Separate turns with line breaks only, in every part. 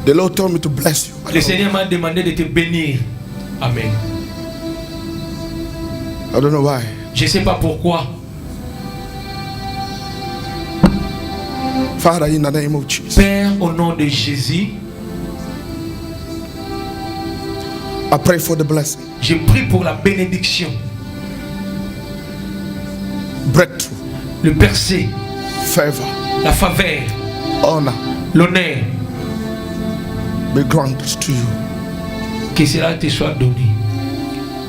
The Lord told me to bless you.
Le Seigneur m'a demandé de te bénir. Amen.
I don't know why.
Je ne sais pas pourquoi.
Father, in the name of Jesus,
Père, au nom de Jésus,
I pray for the blessing,
je prie pour la bénédiction,
breakthrough,
le percé,
favor,
la faveur,
honor
l'honneur.
be granted to you.
Que cela te soit donné.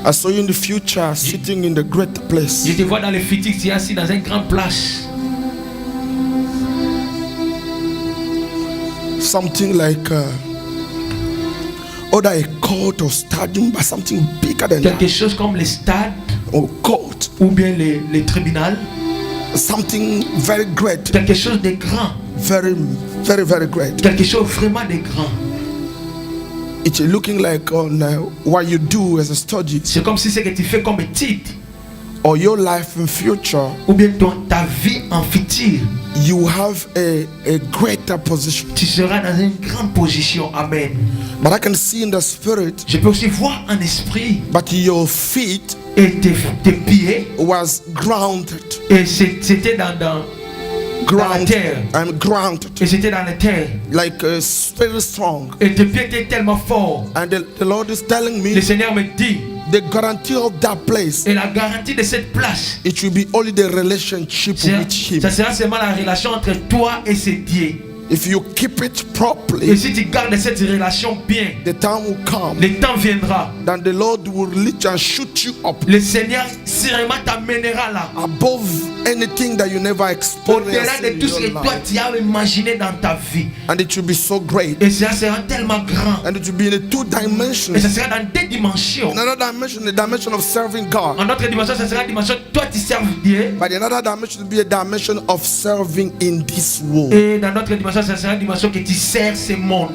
I saw you in the future sitting in the great place.
Je te vois dans le futur, tu es assis dans une grande place.
Something like either a court or stadium, but something bigger than
Quelque
that.
chose comme le stade
Or court,
ou bien le tribunal.
something very great,
Quelque chose de grand.
very, very, very great.
Quelque chose vraiment de grand.
It's looking like on what you do as a study
C'est comme si ce que tu fais comme titre
or your life in future.
ou bien ta vie en futur.
You have a greater position.
Tu seras dans une grande position. Amen.
But I can see in the spirit,
Je peux aussi voir en esprit
but your feet
et tes pieds.
was grounded.
Et c'était dans la
Ground.
terre.
I'm grounded.
Et c'était dans la terre.
Like very strong.
Et tes pieds étaient tellement forts.
And the Lord is telling
Le
me
Seigneur me dit,
the guarantee of that place,
et la garantie de cette place,
it will be only the relationship with Him.
ça sera seulement la relation entre toi et ce Dieu.
If you keep it
Et
properly,
si tu gardes cette relation bien,
the time will come
le temps viendra.
that the Lord will reach and shoot you up
Le Seigneur sûrement t'amènera là.
above anything that you never
Au-delà
experienced
de
in
tout ce
your
que toi
life.
tu as imaginé dans ta vie.
And it will be so great.
Et ça sera tellement grand.
And it will be in a two dimensions.
Et ça sera dans deux dimensions.
Another dimension, the dimension of serving God.
En autre dimension, ça sera la dimension toi tu serves Dieu.
But another dimension will be a dimension of serving in this world.
Et dans notre dimension, ça sera la dimension que tu sers ce monde.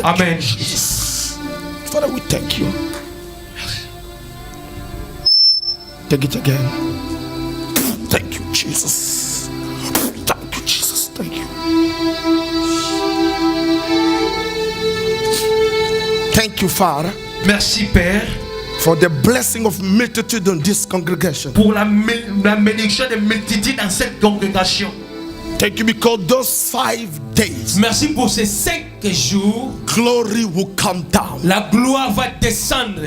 Amen.
Father, we thank you. Take it again. Thank you, Jesus. Thank you, Jesus. Thank you. Thank you, Father,
Merci Père
for the blessing of multitude in this congregation.
pour la bénédiction des multitudes dans cette congrégation.
Thank you because those 5 days,
Merci pour ces 5 jours.
glory will come down.
La gloire va descendre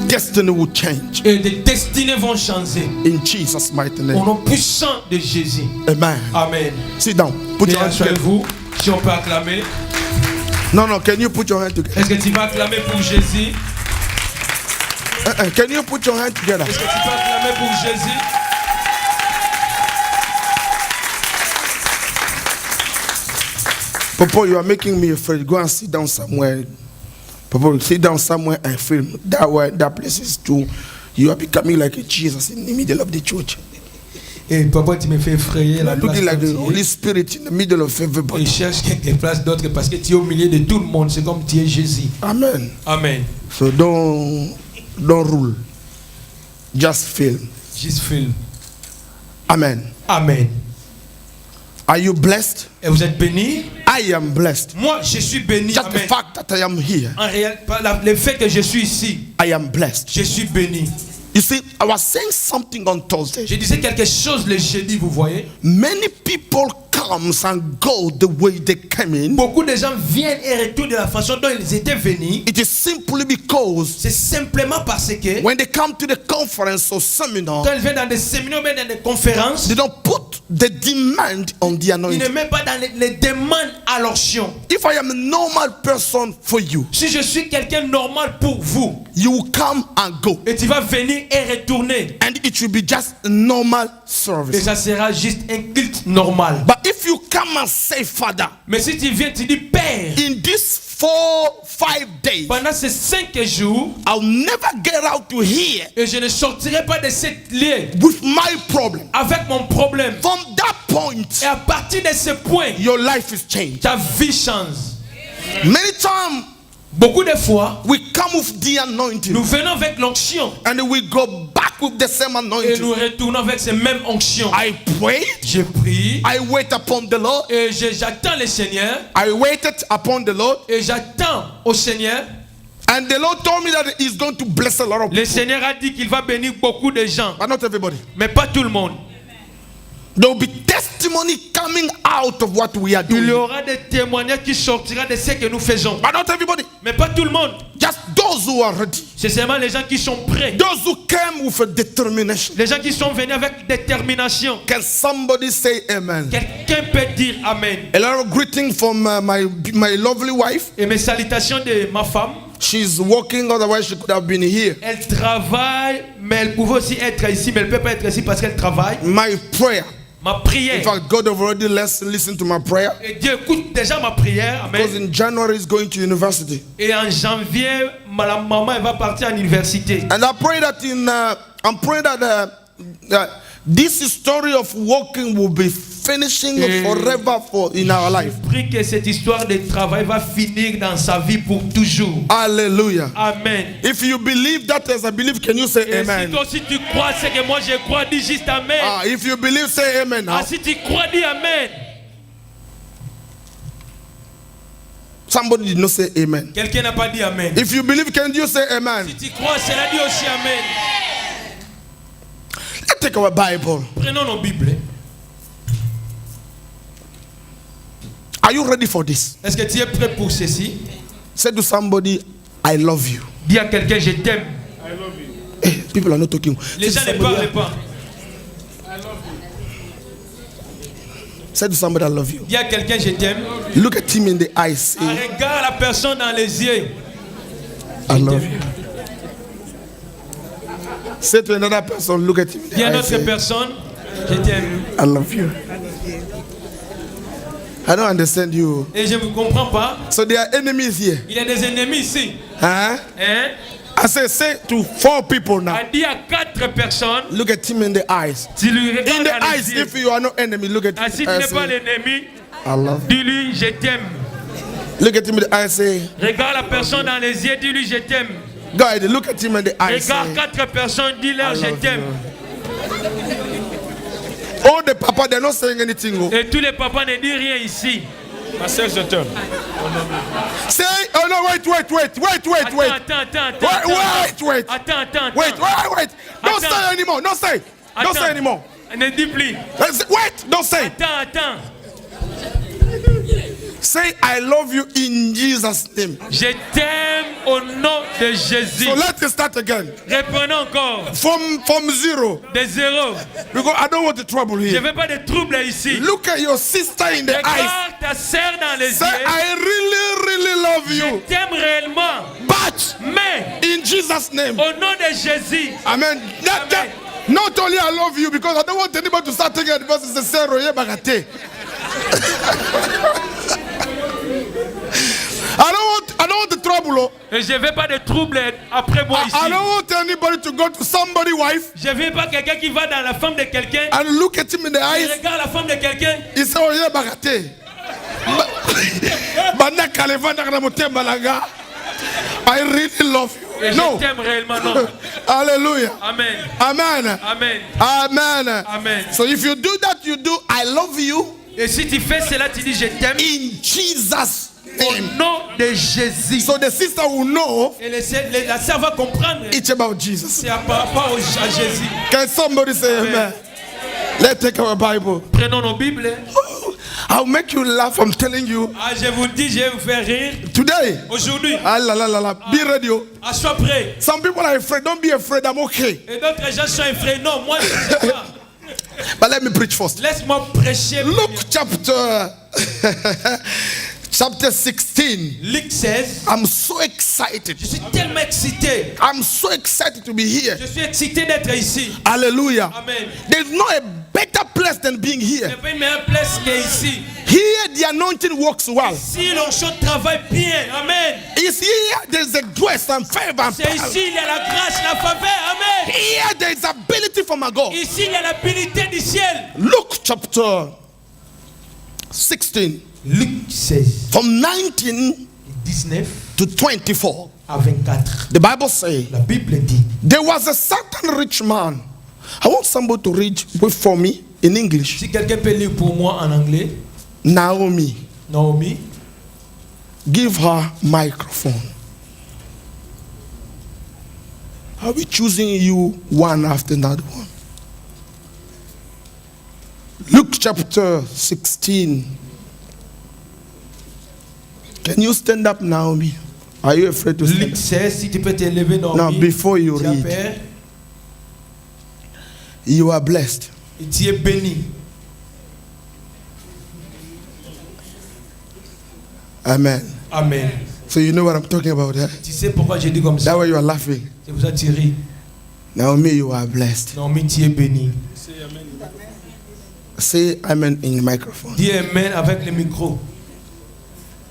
Destiny will change.
et des destinées vont changer.
In Jesus' mighty
Au
name.
nom puissant de Jésus.
Amen.
Amen.
Sit down. Put
Et
your hands together.
asseyez-vous. Si on peut acclamer.
No, can you put your hands together?
Est-ce que tu vas acclamer pour Jésus?
Can you put your hands together?
Est-ce que tu peux acclamer pour Jésus?
Papa, you are making me afraid. Go and sit down somewhere. Papa, sit down somewhere and film. That place is too. You are becoming like a Jesus in the middle of the church.
Et papa, tu me fais effrayer la place.
Looking like the
comme tu es.
Holy Spirit in the middle of
Et
everybody.
cherche quelque place d'autre parce que tu es au milieu de tout le monde. C'est comme tu es Jésus.
Amen.
Amen.
So don't rule. Just film.
Juste film.
Amen.
Amen.
Are you blessed?
Et vous êtes bénis?
I am blessed.
Moi, je suis béni.
Just the
Amen.
fact that I am here,
En réel, le fait que je suis ici,
I am blessed.
je suis béni.
You see, I was saying something on Thursday.
Je disais quelque chose le jeudi, vous voyez.
Many people comes and go the way they came in.
Beaucoup de gens viennent et retournent de la façon dont ils étaient venus.
It is simply because
C'est simplement parce que
when they come to the conference or seminar,
quand ils viennent dans des séminaires, même dans des conférences,
they don't put the demand on the
ils ne
anointing.
mettent pas dans les demandes à l'onction.
If I am a normal person for you,
Si je suis quelqu'un normal pour vous,
you will come and go,
et tu vas venir et retourner,
and it will be just a normal
et
service.
ça sera juste un culte normal.
But if you come and say, Father,
Mais si tu viens, tu dis Père,
in these 4-5 days,
pendant ces 5 jours,
I'll never get out to here
et je ne sortirai pas de cette lieu
with my problem.
avec mon problème.
From that point,
Et à partir de ce point,
your life is changed.
ta vie change.
Many times
Beaucoup de fois,
we come with the anointing
nous venons avec l'onction
and we go back with the same
Et
anointing.
nous retournons avec ces mêmes onctions.
I prayed.
Je prie.
I wait upon the Lord.
Et j'attends le Seigneur.
I waited upon the Lord.
Et j'attends au Seigneur.
And the Lord told me that He's going to bless a lot of
Le
people.
Seigneur a dit qu'il va bénir beaucoup de gens.
But not everybody.
Mais pas tout le monde.
There will be testimony coming out of what we are
Il y
doing.
aura des témoignages qui sortiront de ce que nous faisons.
But not everybody.
Mais pas tout le monde.
Just those who are ready.
C'est seulement les gens qui sont prêts.
Those who came with a determination.
Les gens qui sont venus avec détermination.
Can somebody say amen?
Quelqu'un peut dire Amen.
A lot of greeting from my lovely wife.
Et mes salutations de ma femme.
She's working, otherwise she could have been here.
Elle travaille, mais elle pouvait aussi être ici, mais elle ne peut pas être ici parce qu'elle travaille.
My prayer.
Ma prière.
In fact, God have already listened to my prayer.
Et Dieu écoute déjà ma prière. Amen.
Because in January he's going to university.
Et en janvier, la maman elle va partir à l'université.
And I pray that I'm praying that this story of walking will be finishing forever in our life.
Je prie que cette histoire de travail va finir dans sa vie pour toujours.
Hallelujah.
Amen.
If you believe that as I believe, can you say
Et
amen?
si toi aussi tu crois ce que moi je crois, dis juste Amen.
If you believe, say amen now.
Ah, si tu crois, dis Amen.
Somebody did not say amen.
Quelqu'un n'a pas dit Amen.
If you believe, can you say amen?
Si tu crois, cela dit aussi Amen.
Let's take our Bible.
Prenons nos Bibles.
Are you ready for this?
Est-ce que tu es prêt pour ceci?
Say to somebody, I love you.
Dis à quelqu'un, je t'aime.
Hey, people are not talking.
Les gens ne parlent pas.
Say to somebody, I love you.
Dis à quelqu'un, je t'aime.
Look at him in the eyes. Say,
Regarde la personne dans les yeux.
I love you. Say to another person, look at him in
Dis
the
à
eyes.
notre
Say,
personne, je t'aime.
I love you. I don't understand you.
Et je ne comprends pas.
So there are enemies here.
Il y a des ennemis ici.
Huh?
Hein?
I say to 4 people now.
A dit à 4 personnes.
Look at him in the eyes.
Tu lui
In
regardes
the
dans
eyes,
les yeux.
if you are not enemy, look at
Ah,
him.
si tu n'es pas l'ennemi,
I love you.
dis-lui je t'aime.
Look at him in the eyes. Say,
Regarde la personne dans les yeux, dis-lui je t'aime.
go ahead. Look at him in the eyes.
Regarde
Say,
4 personnes, dis-leur je t'aime.
all the papa, they're not saying anything. Oh.
Et tous les papas ne disent rien ici.
Ma sœur, je t'aime.
Say, oh no, wait.
Attends.
Wait. Don't
Attends.
say anymore. Don't say. Don't say anymore.
Ne dis plus.
Wait. Don't say.
Attends.
Say, I love you in Jesus' name.
Je t'aime au nom de Jésus.
So let's start again.
Reprenons encore.
From zero.
De zéro.
Because I don't want the trouble
Je ne
here.
veux pas de trouble ici.
Look at your sister in the eyes.
Regarde ta sœur dans les
Say,
yeux.
I really love you.
Je t'aime réellement.
But
Mais
in Jesus' name.
au nom de Jésus.
Amen. Not only I love you, because I don't want anybody to start thinking because it's a zero. I don't want the trouble.
Et je ne veux pas de trouble après moi ici.
I don't want anybody to go to somebody's wife
Je ne veux pas quelqu'un qui va dans la femme de quelqu'un.
and look at him in the
Il
eyes.
regarde la femme de quelqu'un.
He say, oh yeah, bagate. Banda kalevanda kana mutemba langa. I really love you.
Et
No.
je t'aime réellement, non.
Hallelujah.
Amen.
Amen.
Amen.
Amen.
Amen.
So if you do that, you do I love you
Et si tu fais cela, tu dis je t'aime
in Jesus'
au
name.
nom de Jésus.
So the sister will know
Et la sœur va comprendre.
it's about Jesus.
C'est par rapport à Jésus.
Can somebody say amen? Let's take our Bible.
Prenons nos Bibles.
I'll make you laugh. I'm telling you.
Ah, je vous dis, je vais vous faire rire.
Today.
Aujourd'hui,
Ah, la, la, la, la. Be ready. Oh.
sois prêt.
Some people are afraid. Don't be afraid. I'm okay.
Et d'autres gens sont effrayés. Non, moi, je ne sais pas.
But let me preach first.
Laisse-moi prêcher.
Luke chapter 16.
Luc 16.
I'm so excited.
Je suis tellement excité.
I'm so excited to be here.
Je suis excité d'être ici.
Hallelujah.
Amen.
There's no a better place than being
Il n'y
here.
a pas une meilleure place qu'ici.
Here the anointing works well.
Si l'onction travaille bien. Amen.
It's here there's a grace and favor and
C'est
power.
ici, il y a la grâce, la faveur. Amen.
Here there is ability from my God.
Ici, il y a l'habilité du ciel.
Luke chapter 16
Luc 16.
from 19
19
to 24.
à 24.
The Bible says,
La Bible dit,
there was a certain rich man. I want somebody to read for me in English.
si quelqu'un peut lire pour moi en anglais,
Naomi,
Naomi,
give her microphone. I'll be choosing you one after another one. Luke chapter 16. Can you stand up, Naomi? Are you afraid to stand
Luc
up?
16, si tu peux te lever, Naomi.
Now, before you
tu as
read,
peur,
you are blessed.
et tu es béni.
Amen.
Amen.
So you know what I'm talking about, eh?
Tu sais pourquoi j'ai dit comme ça?
That way you are laughing.
C'est pour ça que tu ris.
Naomi, you are blessed.
Naomi, tu es béni.
Say amen in the microphone.
Dis amen avec le micro.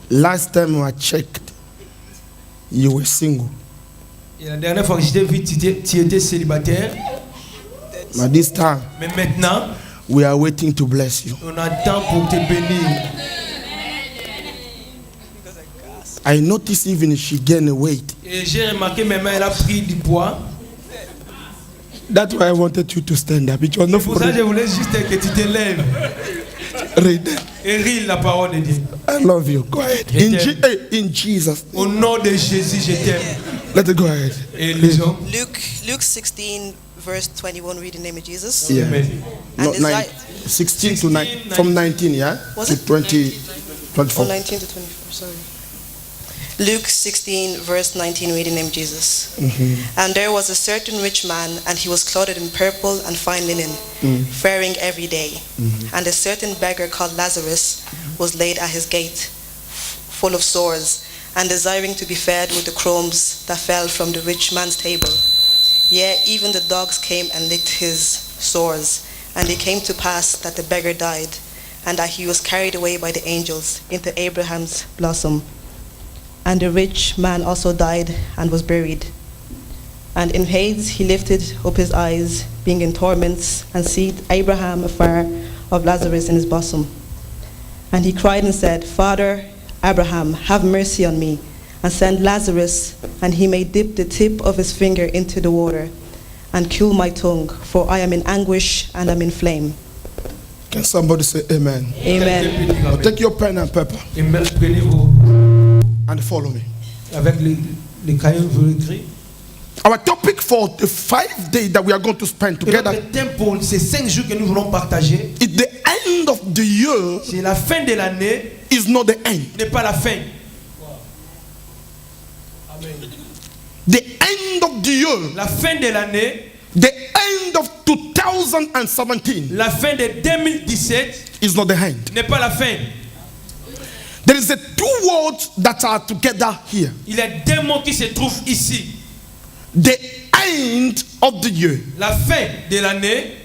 Last time I checked, you were single.
Et la dernière fois que je t'ai vu, tu étais célibataire.
But this time,
Mais maintenant,
we are waiting to bless you.
on attend pour te bénir.
I noticed even she gained weight.
Et j'ai remarqué même elle a pris du poids.
That's why I wanted you to stand up. It was not
C'est
for
pour ça que je
read.
voulais juste que tu te lèves
Read.
et ris la parole de Dieu.
I love you. Go ahead. In Jesus.
Au nom de Jésus, je t'aime.
Let it go ahead.
Et lisons.
Luke 16, verse 21, read in the name of Jesus.
Yeah.
Amen.
Not
And
9, 16 to 9, from 19, yeah?
Was
To
it?
20,
Oh,
24.
19 to 24, sorry. Luke 16, verse 19, read in the name of Jesus. And there was a certain rich man, and he was clothed in purple and fine linen, faring every day. And a certain beggar called Lazarus was laid at his gate, full of sores, and desiring to be fed with the crumbs that fell from the rich man's table. Yea, even the dogs came and licked his sores. And it came to pass that the beggar died, and that he was carried away by the angels into Abraham's bosom. And the rich man also died and was buried. And in Hades he lifted up his eyes, being in torments, and seeth Abraham afar of Lazarus in his bosom. And he cried and said, Father Abraham, have mercy on me, and send Lazarus, and he may dip the tip of his finger into the water, and cool my tongue, for I am in anguish and am in flame.
Can somebody say amen?
Amen.
Now take your pen and paper
Et prenez-vous
and follow me.
avec les crayons, vous écrivez.
Our topic for the 5 days that we are going to spend
Et
together
notre thème pour ces 5 jours que nous voulons partager,
is the end of the year
c'est la fin de l'année,
is not the end.
n'est pas la fin.
The end of the year,
La fin de l'année,
the end of 2017
la fin de 2017
is not the end.
n'est pas la fin.
There is a two words that are together here.
Il y a deux mots qui se trouvent ici.
The end of the year
La fin de l'année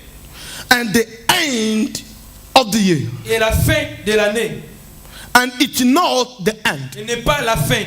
and the end of the year.
et la fin de l'année.
And it's not the end.
Ce n'est pas la fin.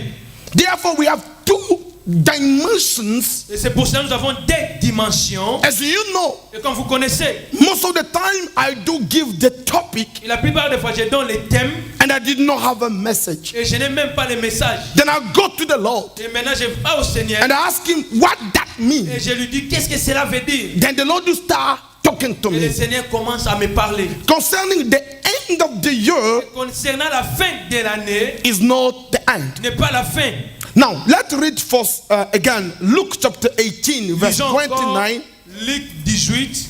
Therefore, we have two dimensions.
Et c'est pour cela que nous avons des dimensions.
As you know,
Et comme vous connaissez,
most of the time I do give the topic
et la plupart des fois je donne les thèmes
and I did not have a message.
et je n'ai même pas les messages.
Then I go to the Lord
Et maintenant je vais au Seigneur
and I ask him what that
et
means.
je lui dis qu'est-ce que cela veut dire.
Then the Lord will start talking to
Et le
me
Seigneur commence à me parler.
concerning the end of the year
Concernant la fin de l'année,
is not the end.
n'est pas la fin.
Now let's read first again Luke chapter 18 verse
Lisons encore
29
Luc 18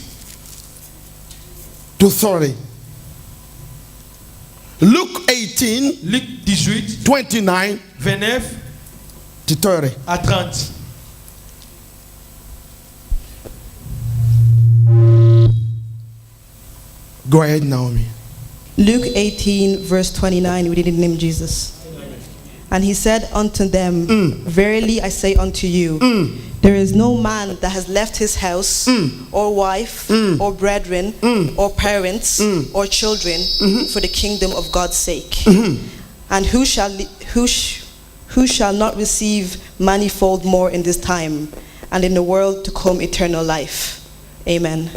to 30. Luke 18
Luc 18
29
29
to 30.
à 30.
Go ahead, Naomi.
Luke 18, verse 29, we read in the name of Jesus. And he said unto them, Verily I say unto you, there is no man that has left his house, or wife, or brethren, or parents, or children, for the kingdom of God's sake. And who shall not receive manifold more in this time, and in the world to come eternal life. Amen.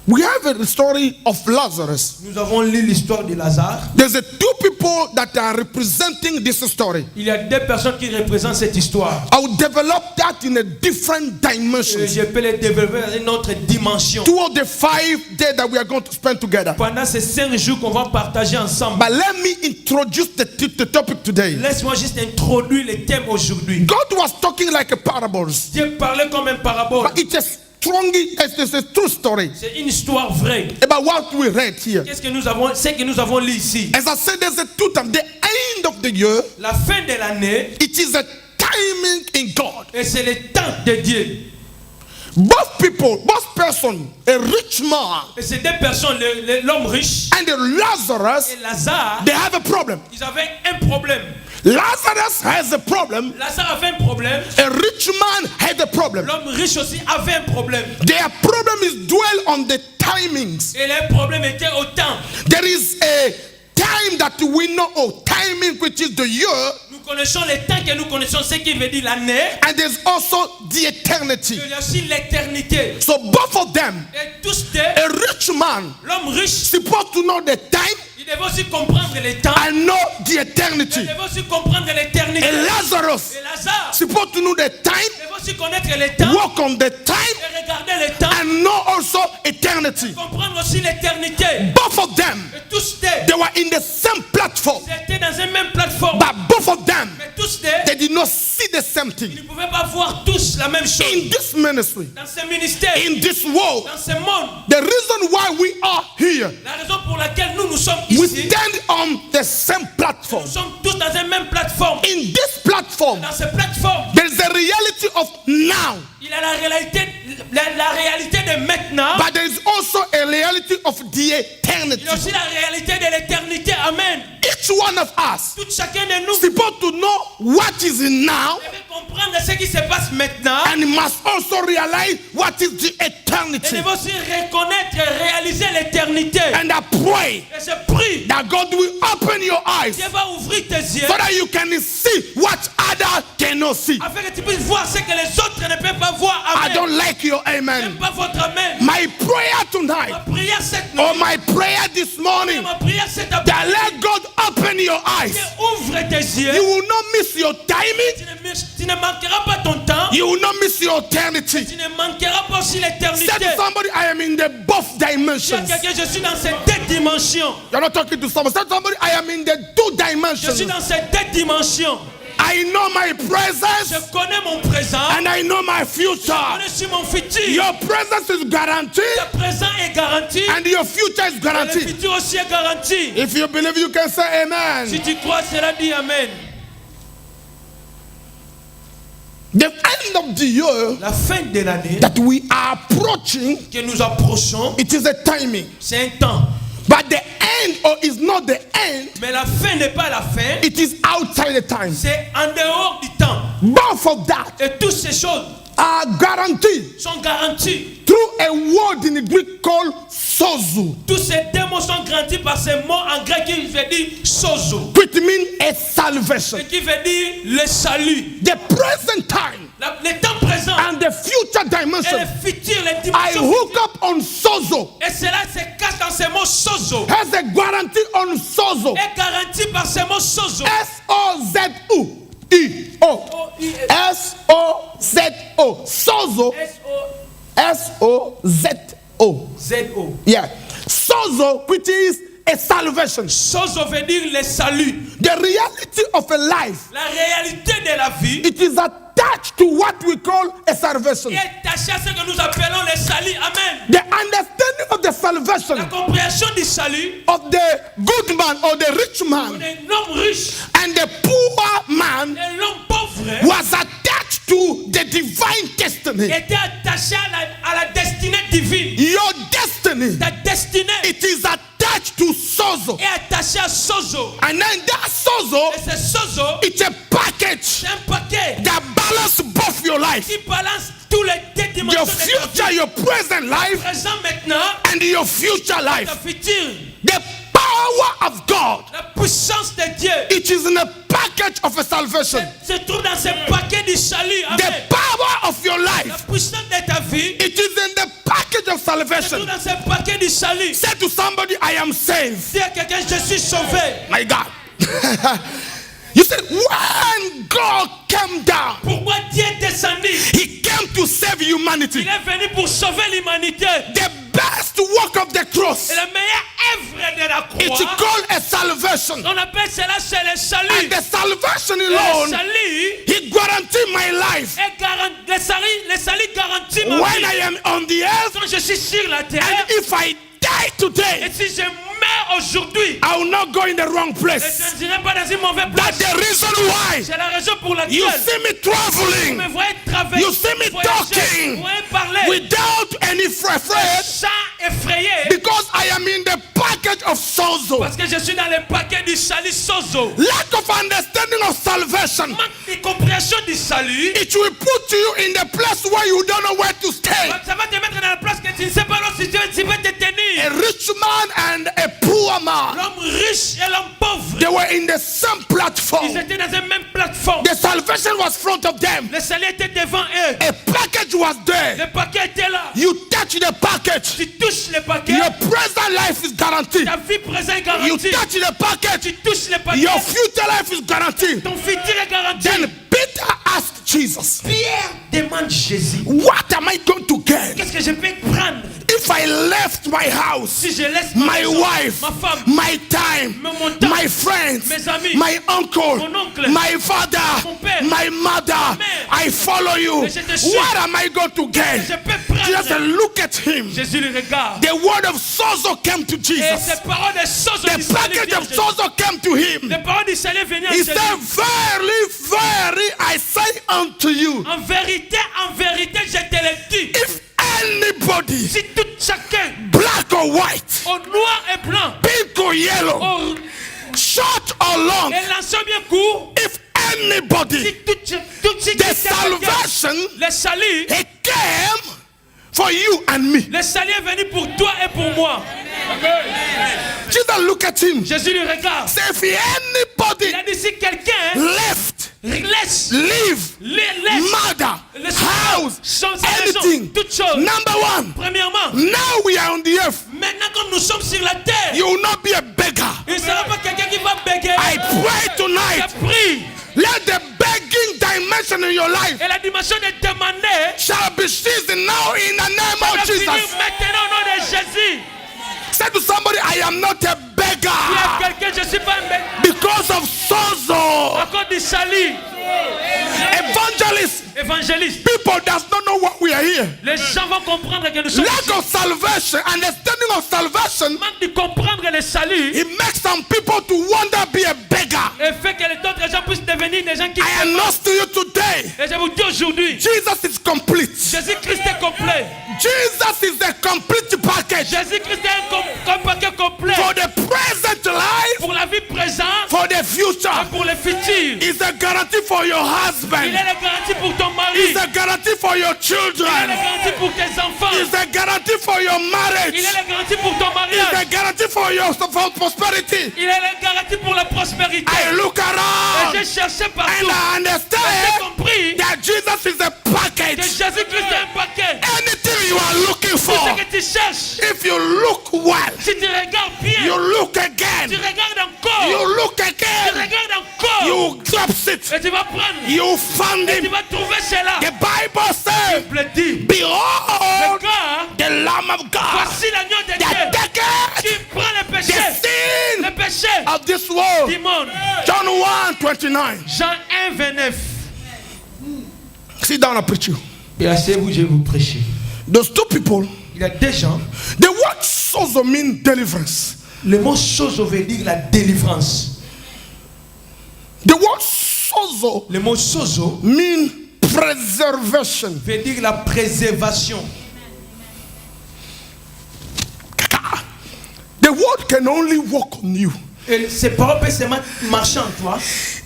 We have a story of Lazarus.
Nous avons lu l'histoire de Lazare.
There's two people that are representing this story.
Il y a deux personnes qui représentent cette histoire.
I will develop that in a different dimension.
Je peux les développer dans une autre dimension.
Toward the 5 days that we are going to spend together.
Pendant ces 5 jours qu'on va partager ensemble.
But let me introduce the topic today.
Laisse-moi juste introduire le thème aujourd'hui.
God was talking like a parables.
Dieu parlait comme un parabole.
But it's a true story
C'est une histoire vraie.
about what we read here.
Ce que nous avons lu ici.
As I said, there's a two time. The end of the year,
La fin de l'année,
it is a timing in God.
et c'est le temps de Dieu.
Both people, both person, a rich man
Et ces deux personnes, l'homme riche
and Lazarus,
et Lazare,
they have a problem.
ils avaient un problème.
Lazarus has a problem.
Lazare avait un problème.
A rich man had a problem.
L'homme riche aussi avait un problème.
Their problem is dwell on the timings.
Et le problème était au temps.
There is a time that we know, timing, which is the year,
Nous connaissons le temps que nous connaissons, ce qui veut dire l'année.
and there's also the eternity.
Il y a aussi l'éternité.
So both of them,
Et tous deux,
a rich man
l'homme riche,
supposed to know the time
il devait aussi comprendre le temps.
and know the
Il
eternity.
devait aussi comprendre l'éternité.
And Lazarus
Et Lazare,
supposed to know the time,
il devait aussi connaître le temps.
walk on the time,
Et regarder le temps.
and know also eternity.
Comprendre aussi l'éternité.
Both of them,
Et tous deux,
they were in the same platform,
ils étaient dans une même plateforme.
but both of them,
Mais tous deux,
they did not see the same
ils
thing.
ne pouvaient pas voir tous la même chose.
In this ministry,
Dans ce ministère,
in this world,
dans ce monde,
the reason why we are here,
la raison pour laquelle nous sommes
we
ici,
stand on the same platform.
nous sommes tous dans une même plateforme.
In this platform,
Dans cette plateforme,
there is a reality of now,
il y a la réalité de maintenant,
but there is also a reality of the
il
eternity.
y a aussi la réalité de l'éternité. Amen.
Each one of us
Tout chacun de nous
is supposed to know what is in now
devait comprendre ce qui se passe maintenant
and must also realize what is the
et
eternity.
devait aussi reconnaître et réaliser l'éternité.
And I pray
Et je prie,
that God will open your eyes
Dieu va ouvrir tes yeux
so that you can see what others cannot see.
afin que tu puisses voir ce que les autres ne peuvent pas voir.
I
Amen.
don't like your
J'aime
amen.
pas votre amen.
My prayer tonight,
Ma prière cette
or
nuit,
my prayer this morning,
ma prière cet
that
après-midi,
let God open your eyes.
Dieu ouvre tes yeux.
You will not miss your timing.
Tu ne manqueras pas ton temps.
You will not miss your eternity.
Tu ne manqueras pas aussi
Say
l'éternité.
to somebody, I am in the both
Dis à
dimensions.
quelqu'un, je suis dans ces deux dimensions.
You're not talking to someone. Say to somebody, I am in the two
Je suis
dimensions.
dans ces deux dimensions.
I know my
Je
presence
connais mon présent.
and I know my
Je
future.
connais mon futur.
Your presence is guaranteed
Le présent est garanti.
and your future is
Et le
guaranteed.
futur aussi est garanti.
If you believe, you can say
Si
amen.
tu crois, cela dit Amen.
The end of the year
La fin de l'année
that we are approaching,
que nous approchons,
it is a timing.
c'est un temps.
But the end or is not the end,
Mais la fin n'est pas la fin.
it is outside the time.
C'est en dehors du temps.
Both of that
Et toutes ces choses
are guaranteed
sont garanties.
through a word in the Greek called sozo,
Tous ces deux mots sont garantis par ce mot en grec qui veut dire sozo.
which means a salvation.
Et qui veut dire le salut.
The present time
Le temps présent
and the future
et
dimension.
le futur, les
I
dimensions.
hook up on sozo.
Et cela se cache dans ce mot sozo.
Has a guarantee on sozo.
Est garanti par ce mot sozo.
S-O-Z-O. E-O. S-O-Z-O. Sozo. S-O-Z-O.
S-O-Z-O.
Yeah. Sozo, which is a salvation.
Sozo veut dire le salut.
The reality of a life,
La réalité de la vie
it is attached to what we call a salvation.
est attachée à ce que nous appelons le salut. Amen.
The understanding of the
La
salvation
compréhension du salut
of the good man or the rich man
d'un homme riche
and the poor man
et l'homme pauvre
was attached to the divine destiny.
était attaché à la destinée divine.
Your destiny,
Ta destinée
it is attached to sozo.
est attachée à sozo.
And then that sozo,
Et ce sozo,
it's a package
c'est un paquet
that balances both your life.
qui balance tous les deux dimensions
Your
de ta
future,
vie.
your present life,
Présent maintenant,
and your future
ta
life.
future.
The power of God,
La puissance de Dieu
it is in a package of a salvation.
se trouve dans ce paquet du salut.
The
Amen.
power of your
La
life,
puissance de ta vie
it is in the package package of
C'est
salvation.
tout dans ce paquet du salut.
Say to somebody, I am saved.
Dis à quelqu'un, je suis sauvé.
My God. You said, when God came down,
Pourquoi Dieu est descendu?
He came to save humanity.
Il est venu pour sauver l'humanité.
The best work of the cross,
Et la meilleure œuvre de la
it's
croix,
called a salvation.
on appelle cela c'est le
And
salut.
the salvation
Le
alone,
salut,
He guaranteed my life.
le salut garantit ma
When
vie.
I am on the earth,
Quand je suis sur la terre,
and if I die
et
today,
si je meurs aujourd'hui,
I will not go in the wrong
et je
place.
ne dirai pas dans une mauvaise
That's
place.
the reason why
C'est la raison pour laquelle
you see me
vous
traveling
me voyez travailler,
You see me
voyager,
talking
vous voyez parler,
without any fret,
sans effrayer,
because I am in the package of sozo.
parce que je suis dans le paquet du salut sozo.
Lack of understanding of salvation,
Manque de compréhension du salut,
it will put you in the place where you don't know where to stay.
ça va te mettre dans la place que tu ne sais pas là si tu peux te
A
tenir.
rich man and a poor man,
L'homme riche et l'homme pauvre,
they were in the same
ils
platform.
étaient dans la même plateforme.
The salvation was front of them.
Le salut était devant eux.
A package was there.
Le paquet était là.
You touch the package,
Tu touches le paquet,
your present life is guaranteed.
ta vie présente est
You
garantie.
touch the package,
Tu touches le paquet,
your future life is guaranteed.
ton futur est garanti.
Then Peter asked Jesus,
Pierre demande Jésus,
what am I going to get
qu'est-ce que je peux prendre
if I left my house,
si je laisse
my
ma maison,
wife,
ma femme,
my time,
mon temps,
my friends,
mes amis,
my uncle,
mon oncle,
my father,
mon père,
my mother?
mère,
I follow you.
et je te suis.
What am I going to
je
get?
peux
Jesus said,
prendre?
look at him.
Jésus le regarde.
The word of sozo came to
Et
Jesus.
ces paroles de sozo
The
du salut
package
viennent à
of
Jésus.
sozo came to him.
Les paroles du salut venaient à
He
Jésus.
said, verily, verily, I say unto you,
En vérité, je te le dis.
if anybody,
Si tout chacun,
black or white,
au noir et blanc,
pink or yellow,
au
short or long,
et l'ancien bien court,
if anybody,
si
the salvation,
le salut,
he came for you and me.
le salut est venu pour toi et pour moi.
Jesus look at him.
Jésus le regarde.
Say, if anybody
Il a dit si quelqu'un
left,
laisse,
live,
laisse
mother,
laisse
house,
sa maison,
anything,
toute chose.
number one,
Premièrement,
now we are on the earth,
maintenant comme nous sommes sur la terre,
you will not be a beggar.
il ne sera pas quelqu'un qui va bégayer.
I pray tonight,
Je prie.
let the begging dimension in your life
Et la dimension de demander
shall be seasoned now in the name
va
of
finir
Jesus.
maintenant au nom de Jésus.
Say to somebody, I am not a
Il y a
beggar
quelqu'un, je ne suis pas un bégayer.
because of sozo.
À cause du salut,
Evangelists,
évangéliste,
people does not know what we are here.
les gens vont comprendre que nous sommes
Lack
ici.
of salvation, understanding of salvation,
Manque de comprendre le salut
it makes some people to wonder be a beggar.
et fait que les autres gens puissent devenir des gens qui...
I announce to you today,
Et je vous dis aujourd'hui,
Jesus is complete.
Jésus-Christ est complet.
Jesus is the complete package
Jésus-Christ est un paquet complet
for the present life,
pour la vie présente
for the future.
et pour le futur.
It's a guarantee for your
Il
husband.
est la garantie pour ton mari.
It's a guarantee for your
Il est la
children.
garantie pour tes enfants.
It's a guarantee for your
Il
marriage.
est la garantie pour ton
It's a
mariage.
guarantee for prosperity.
Il est la garantie pour la prospérité.
I look
Et
around
j'ai cherché
and
partout.
I
J'ai
understand
compris
that Jesus is a
que
package.
Jésus-Christ est un paquet.
Anything you are looking
Tout
for,
ce que tu cherches,
if you look well,
si tu regardes bien,
you look
tu
again,
regardes encore,
you look
tu
again,
regardes encore,
you drop it,
et tu vas prendre,
you found
et tu
him.
vas trouver cela.
The Bible says,
Il dit,
behold
regarde,
the Lamb of God
voici l'agneau de
that
Dieu
taketh
qui prend le
the
péché,
sin
le péché
of this world.
du monde.
John 1:29.
Jean 1, 29.
Sit down and preach you.
Et asseyez-vous, je vais vous prêcher.
Those two people,
Il y a des gens,
the word sozo mean deliverance.
le mot sozo veut dire la délivrance.
The word sozo
Le mot sozo
mean preservation.
veut dire la préservation.
The word can only work on you
Et ces paroles peuvent seulement marcher en toi.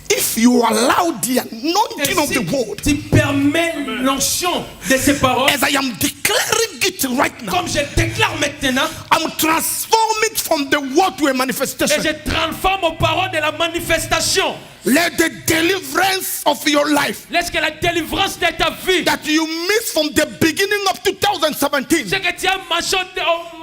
if you allow the
Et
anointing of
si
the word,
tu permets l'onction de ces paroles,
as I am declaring it right now,
comme je déclare maintenant,
I'm transforming it from the word to a
Et
manifestation.
je transforme aux paroles de la manifestation.
Let the deliverance of your life
Laisse que la délivrance de ta vie,
that you missed from the beginning of 2017
ce que tu as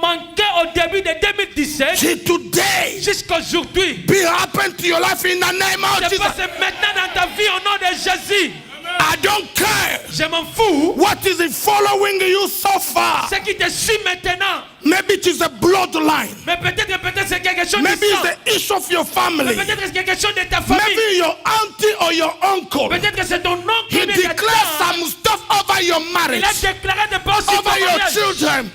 manqué au début de 2017
till today
jusqu'à aujourd'hui,
be happen to your life in the name of
se
Jesus.
passe maintenant dans ta vie au nom de Jésus.
I don't care
Je m'en fous.
what is it following you so far.
Ce qui te suit maintenant,
Maybe it is a bloodline.
mais peut-être c'est quelque chose de
Maybe
sang.
it's the issue of your
Mais
family.
peut-être c'est quelque chose de ta famille.
Maybe your auntie or your uncle.
Peut-être que c'est ton oncle
He
ou bien ta
declares
tante.
some stuff over your
Il
marriage,
a déclaré des paroles sur ton
over your
mariage.
children.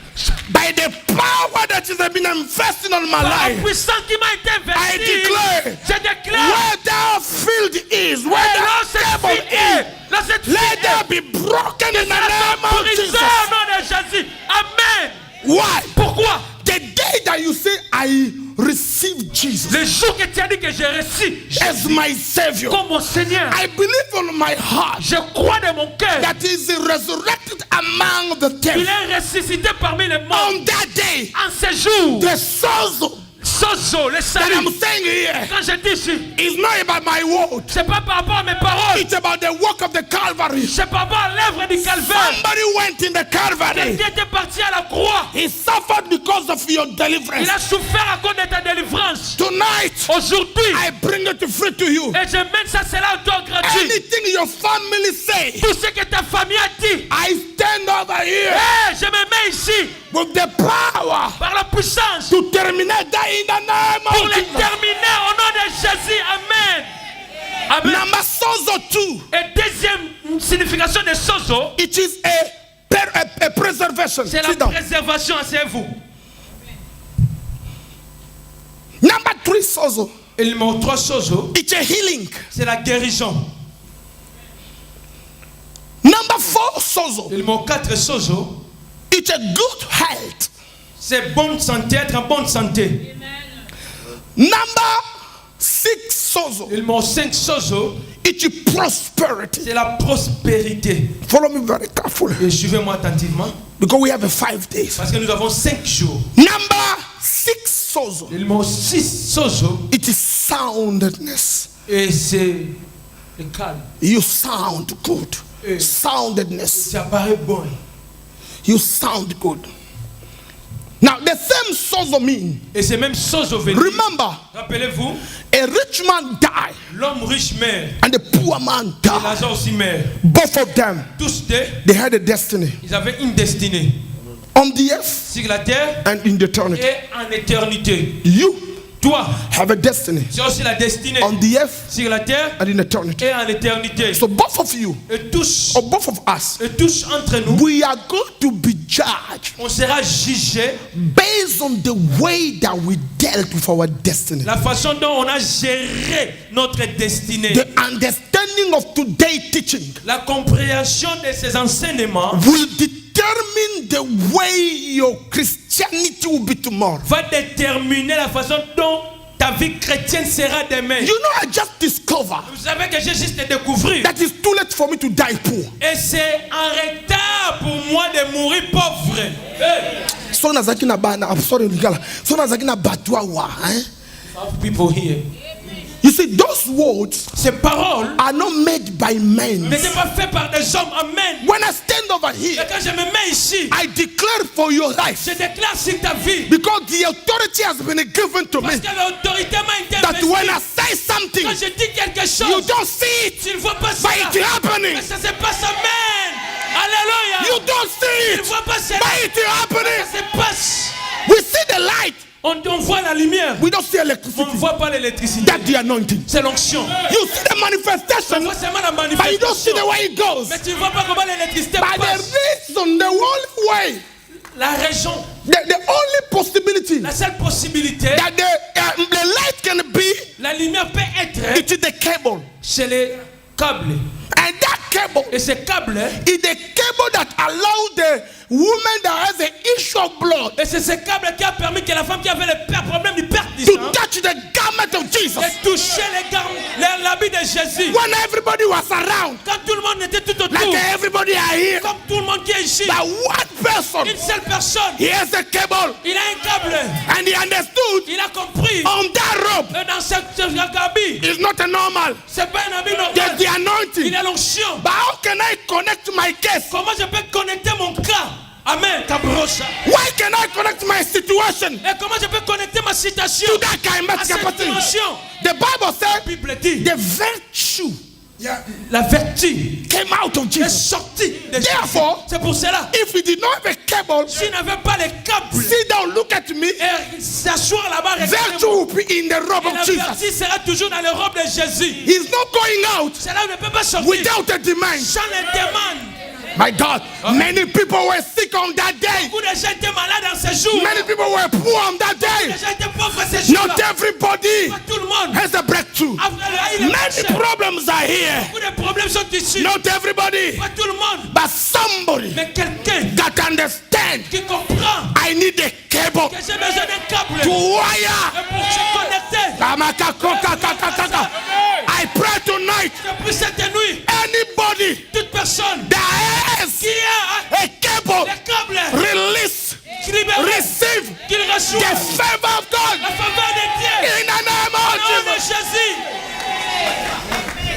By the power that has been investing on my
Par la
life,
puissance qui m'a été
I
investie,
declare,
je déclare,
where that field is, where
là
that
cette
table
fille est,
is,
là cette fille
let
est,
that be broken in the name of
brisée
Jesus.
au nom de Jésus. Amen.
Why?
Pourquoi?
The day that you say, I receive Jesus
Le jour que tu as dit que j'ai reçu
as my Savior,
comme mon Seigneur,
I believe on my heart
je crois de mon cœur
that He is resurrected among the
qu'il
dead.
est ressuscité parmi les morts.
On that day,
En ce jour,
the sozo
Sozo, le
that
salut.
I'm saying here
Quand je dis ici,
is not about my word.
c'est pas par rapport à mes paroles,
It's about the work of the Calvary.
c'est par rapport à l'œuvre du calvaire.
Somebody went in the Calvary.
Quelqu'un était parti à la croix.
He suffered because of your
Il
deliverance.
a souffert à cause de ta délivrance.
Tonight,
Aujourd'hui,
I bring it free to you.
et je mène ça, c'est là toi gratuit.
Anything your family say,
Tout ce que ta famille a dit,
I stand over here
je me mets ici
with the power
par la puissance
to terminate that in the name
pour
of
les
Jesus.
terminer au nom de Jésus. Amen. Amen.
Number sozo 2,
Et deuxième signification de sozo,
it is a preservation.
c'est la
Sit down.
préservation. Asseyez-vous.
Number 3 sozo,
Et le numéro 3 sozo,
it's a healing.
c'est la guérison.
Number 4 sozo,
Et le numéro 4 sozo,
it's a good health.
c'est bonne santé, être en bonne santé.
Number 6 sozo,
Et le numéro 5 sozo,
it's prosperity.
c'est la prospérité.
Follow me very carefully
Et suivez-moi attentivement,
because we have 5 days.
parce que nous avons 5 jours.
Number 6 sozo,
Et le numéro 6 sozo,
it is soundness.
et c'est le calme.
You sound good.
Eh.
Soundedness.
Ça paraît bon.
You sound good. Now the same sozo mean.
Et c'est même sozo venu.
Remember,
Rappelez-vous,
a rich man died
l'homme riche meurt.
and the poor man
Et
died.
Lazare aussi meurt.
Both of them,
Tous deux,
they had a destiny
ils avaient une destinée.
on the earth
Sur la terre
and in eternity.
et en éternité.
You
Toi,
have a destiny
c'est aussi la destinée.
on the earth
Sur la terre
and in eternity.
et en éternité.
So both of you,
Et tous,
or both of us,
entre nous,
we are going to be judged
on sera jugé
based on the way that we dealt with our destiny.
la façon dont on a géré notre destinée.
The understanding of today's teaching
La compréhension de ces enseignements
will determine the way your Christianity will be tomorrow.
va déterminer la façon dont ta vie chrétienne sera demain.
You know, I just discovered
Vous savez que j'ai juste découvert.
that it's too late for me to die poor.
Et c'est en retard pour moi de mourir pauvre. Hey.
So nazaki na bana, I'm sorry, Ligala. So nazaki na batwa wa, eh?
People here.
You see, those words
Ces paroles
are not made by men.
n'étaient pas faites par des hommes. Amen.
When I stand over
Et
here,
quand je me mets ici,
I declare for your life
je déclare sur ta vie.
because the authority has been given to
Parce
me
que l'autorité m'a été
that when I
investie.
say something,
Quand je dis quelque
you
chose,
don't see it,
tu ne vois pas
but
cela.
it's happening.
Mais ça se passe. Amen. Alléluia.
You don't see
Tu ne
it,
vois pas cela.
but it's happening.
Ça se passe.
We see the light,
On voit la lumière.
we don't see
On ne
electricity.
voit pas l'électricité.
That's the anointing.
C'est l'onction.
You see the
On
manifestation,
voit seulement la
but you don't see
manifestation.
the way it goes.
Mais tu ne vois pas comment l'électricité
By the
passe.
reason, the only way,
La raison,
the only possibility
la seule possibilité,
that the light can be,
la lumière peut être
it is the cable.
chez les câbles.
And that cable
Et ces câbles,
is the cable that allows the woman that has an issue of blood
et c'est ce câble qui a permis que la femme qui avait le problème du perte du
to
sang
touch the garment of Jesus.
ait touché l'habit de Jésus.
When everybody was around,
Quand tout le monde était tout autour,
like everybody everybody are here,
Comme tout le monde qui est ici,
but one person,
une seule personne,
he has a cable,
il a un câble.
and he understood
Il a compris.
on that rope
Et dans cette gabi,
is not a normal.
c'est pas un habit
There's
normal.
the anointing.
Il a l'onction.
But how can I connect my case?
Comment je peux connecter mon cas? Amen. Tabrocha.
Why can I connect my situation
Et comment je peux connecter ma citation
to that kind
à
of
cette
capacity?
dimension?
The Bible
La
said
Bible dit,
the virtue
la vertu
came out of
est
Jesus.
sortie de Jésus.
Therefore,
C'est pour cela,
if we did not have a cable,
s'il n'avait pas les câbles
sit down, look at me,
et s'asseoir là-bas,
virtue will be in the robe
et la
of Jesus.
vertu sera toujours dans les robes de Jésus.
He's not going out
Cela ne peut pas sortir
without a demand.
sans les demandes.
My God, many people were sick on that day.
Beaucoup de gens étaient malades en ces jours.
Many people were poor on that
Les
day.
gens étaient pauvres ces jours-là.
Not everybody
Pas tout le monde.
has a breakthrough. Many problems are here.
Beaucoup de problèmes sont ici.
Not everybody,
Pas tout le monde.
but somebody
Mais quelqu'un
that understands
qui comprend
I need a cable
que j'ai besoin d'un câble
to
et
wire.
pour se connecter.
I pray tonight,
Je prie cette nuit,
anybody
toute personne
that has
qui a
a cable,
les câbles,
release,
qui libère,
receive
qu'il reçoit
the favor of God
la faveur de Dieu.
in the name
Au
of
nom de
Jesus.
Jésus.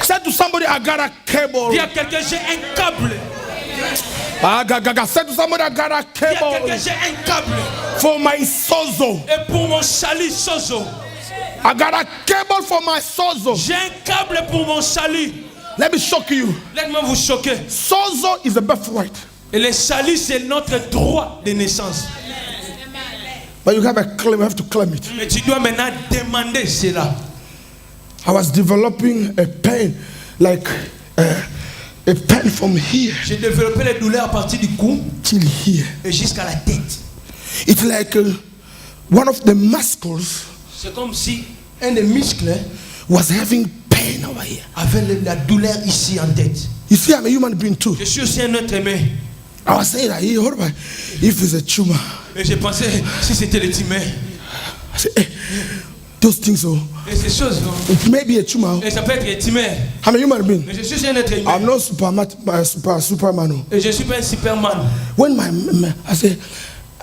Say to somebody, I got a cable.
Dis à quelqu'un, j'ai un câble.
Say to somebody, I got a
Dis à quelqu'un,
cable
j'ai un câble.
for my sozo.
Et pour mon salut, sozo.
I got a cable for my sozo.
J'ai un câble pour mon salut.
Let me shock you.
Laisse-moi vous choquer.
Sozo is a birthright,
Et le salut, c'est notre droit de naissance.
but you have a claim. You have to claim it.
Mais tu dois maintenant demander cela.
I was developing a pain, like a pain from here
J'ai développé les douleurs à partir du cou
till here.
et jusqu'à la tête.
It's like one of the muscles
C'est comme si un des muscles
was having pain over here.
avait la douleur ici en tête.
You see, I'm a human being too.
Je suis aussi un être aimé.
I was saying that, hey, what about if it's a tumor?
Et j'ai pensé, si c'était le tumeur.
I said, hey, those things, oh,
Et ces choses, non?
it may be a tumor.
Et ça peut être le tumeur.
I'm a human being.
Mais je suis un être aimé.
I'm not Superman. Oh.
Et je suis pas un superman.
When I say,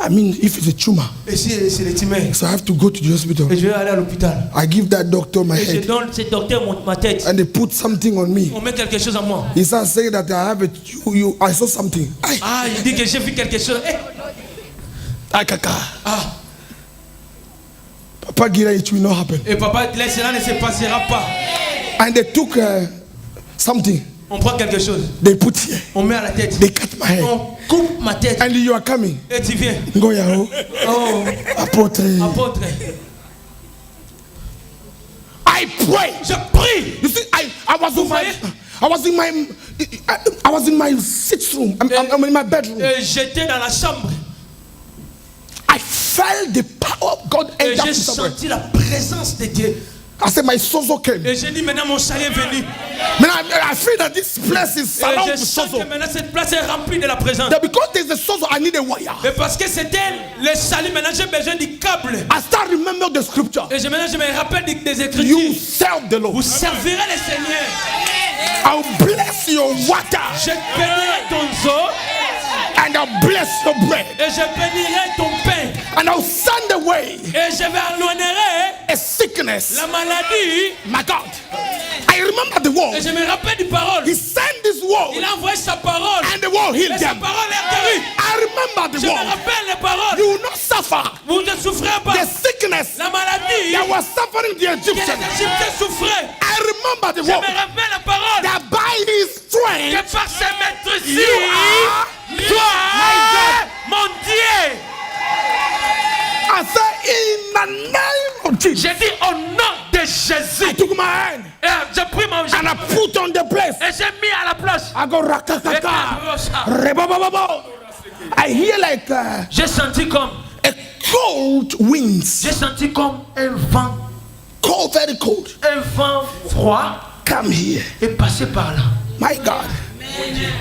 I mean, if it's a tumor,
Et si c'est le tumeur,
so I have to go to the hospital.
et je vais aller à l'hôpital.
I give that doctor my
Et je
head,
donne ce docteur ma tête.
and they put something on me.
On met quelque chose à moi.
He starts saying that I have I saw something.
Ah, il dit que j'ai vu quelque chose. Eh, ah,
Papa Gira, it will not happen.
et papa, cela ne se passera pas.
And they took something.
On prend quelque chose,
They put here.
on met à la tête.
They cut my head.
On coupe ma tête.
And you are coming.
Et tu viens.
Go yao.
Oh,
Apôtre.
apôtre.
I pray.
Je prie.
You see, I was in my sixth room. I'm in my bedroom.
Et j'étais dans la chambre.
I felt the power of God
Et
enter
j'ai
somewhere.
senti la présence de Dieu.
I said my sozo came.
Et j'ai dit maintenant mon salut est venu.
Man, I feel that this place is
Et
surrounded
je
with
sens que
sozo.
maintenant cette place est remplie de la présence.
That because there's a sozo, I need a wire.
Et parce que c'était le salut, maintenant j'ai besoin du câble.
I start remember the scripture.
Et maintenant je me rappelle des
You
Écritures.
serve the Lord.
Vous servirez le Seigneur.
I'll bless your water
Je bénirai ton eau
and I'll bless your bread.
et je bénirai ton pain.
And I'll send away
Et je vais éloigner
a sickness.
la maladie.
My God. I remember the
Et
word.
je me rappelle du parole.
He sent this word
Il a envoyé sa parole.
and the word
Et
healed
sa
them.
parole est guérie.
I remember the
Je me
word.
rappelle les paroles.
You will not suffer
Vous ne souffrez pas.
the sickness
La maladie
that was suffering the
que les
Egyptians.
Égyptiens souffraient.
I remember the
Je me
word
rappelle la parole.
that by his strength
Que par ses maîtrises,
You are
toi, mon Dieu.
I say in the name of Jesus.
J'ai dit au nom de
I
Jésus.
took my hand
Et j'ai pris mon
and I put on the place.
et j'ai mis à la place.
I go rakakaka. Rebababo. I hear like
J'ai senti comme
a cold winds.
j'ai senti comme un vent,
Cold, very cold.
un vent froid
Come here.
est passé par là.
My God.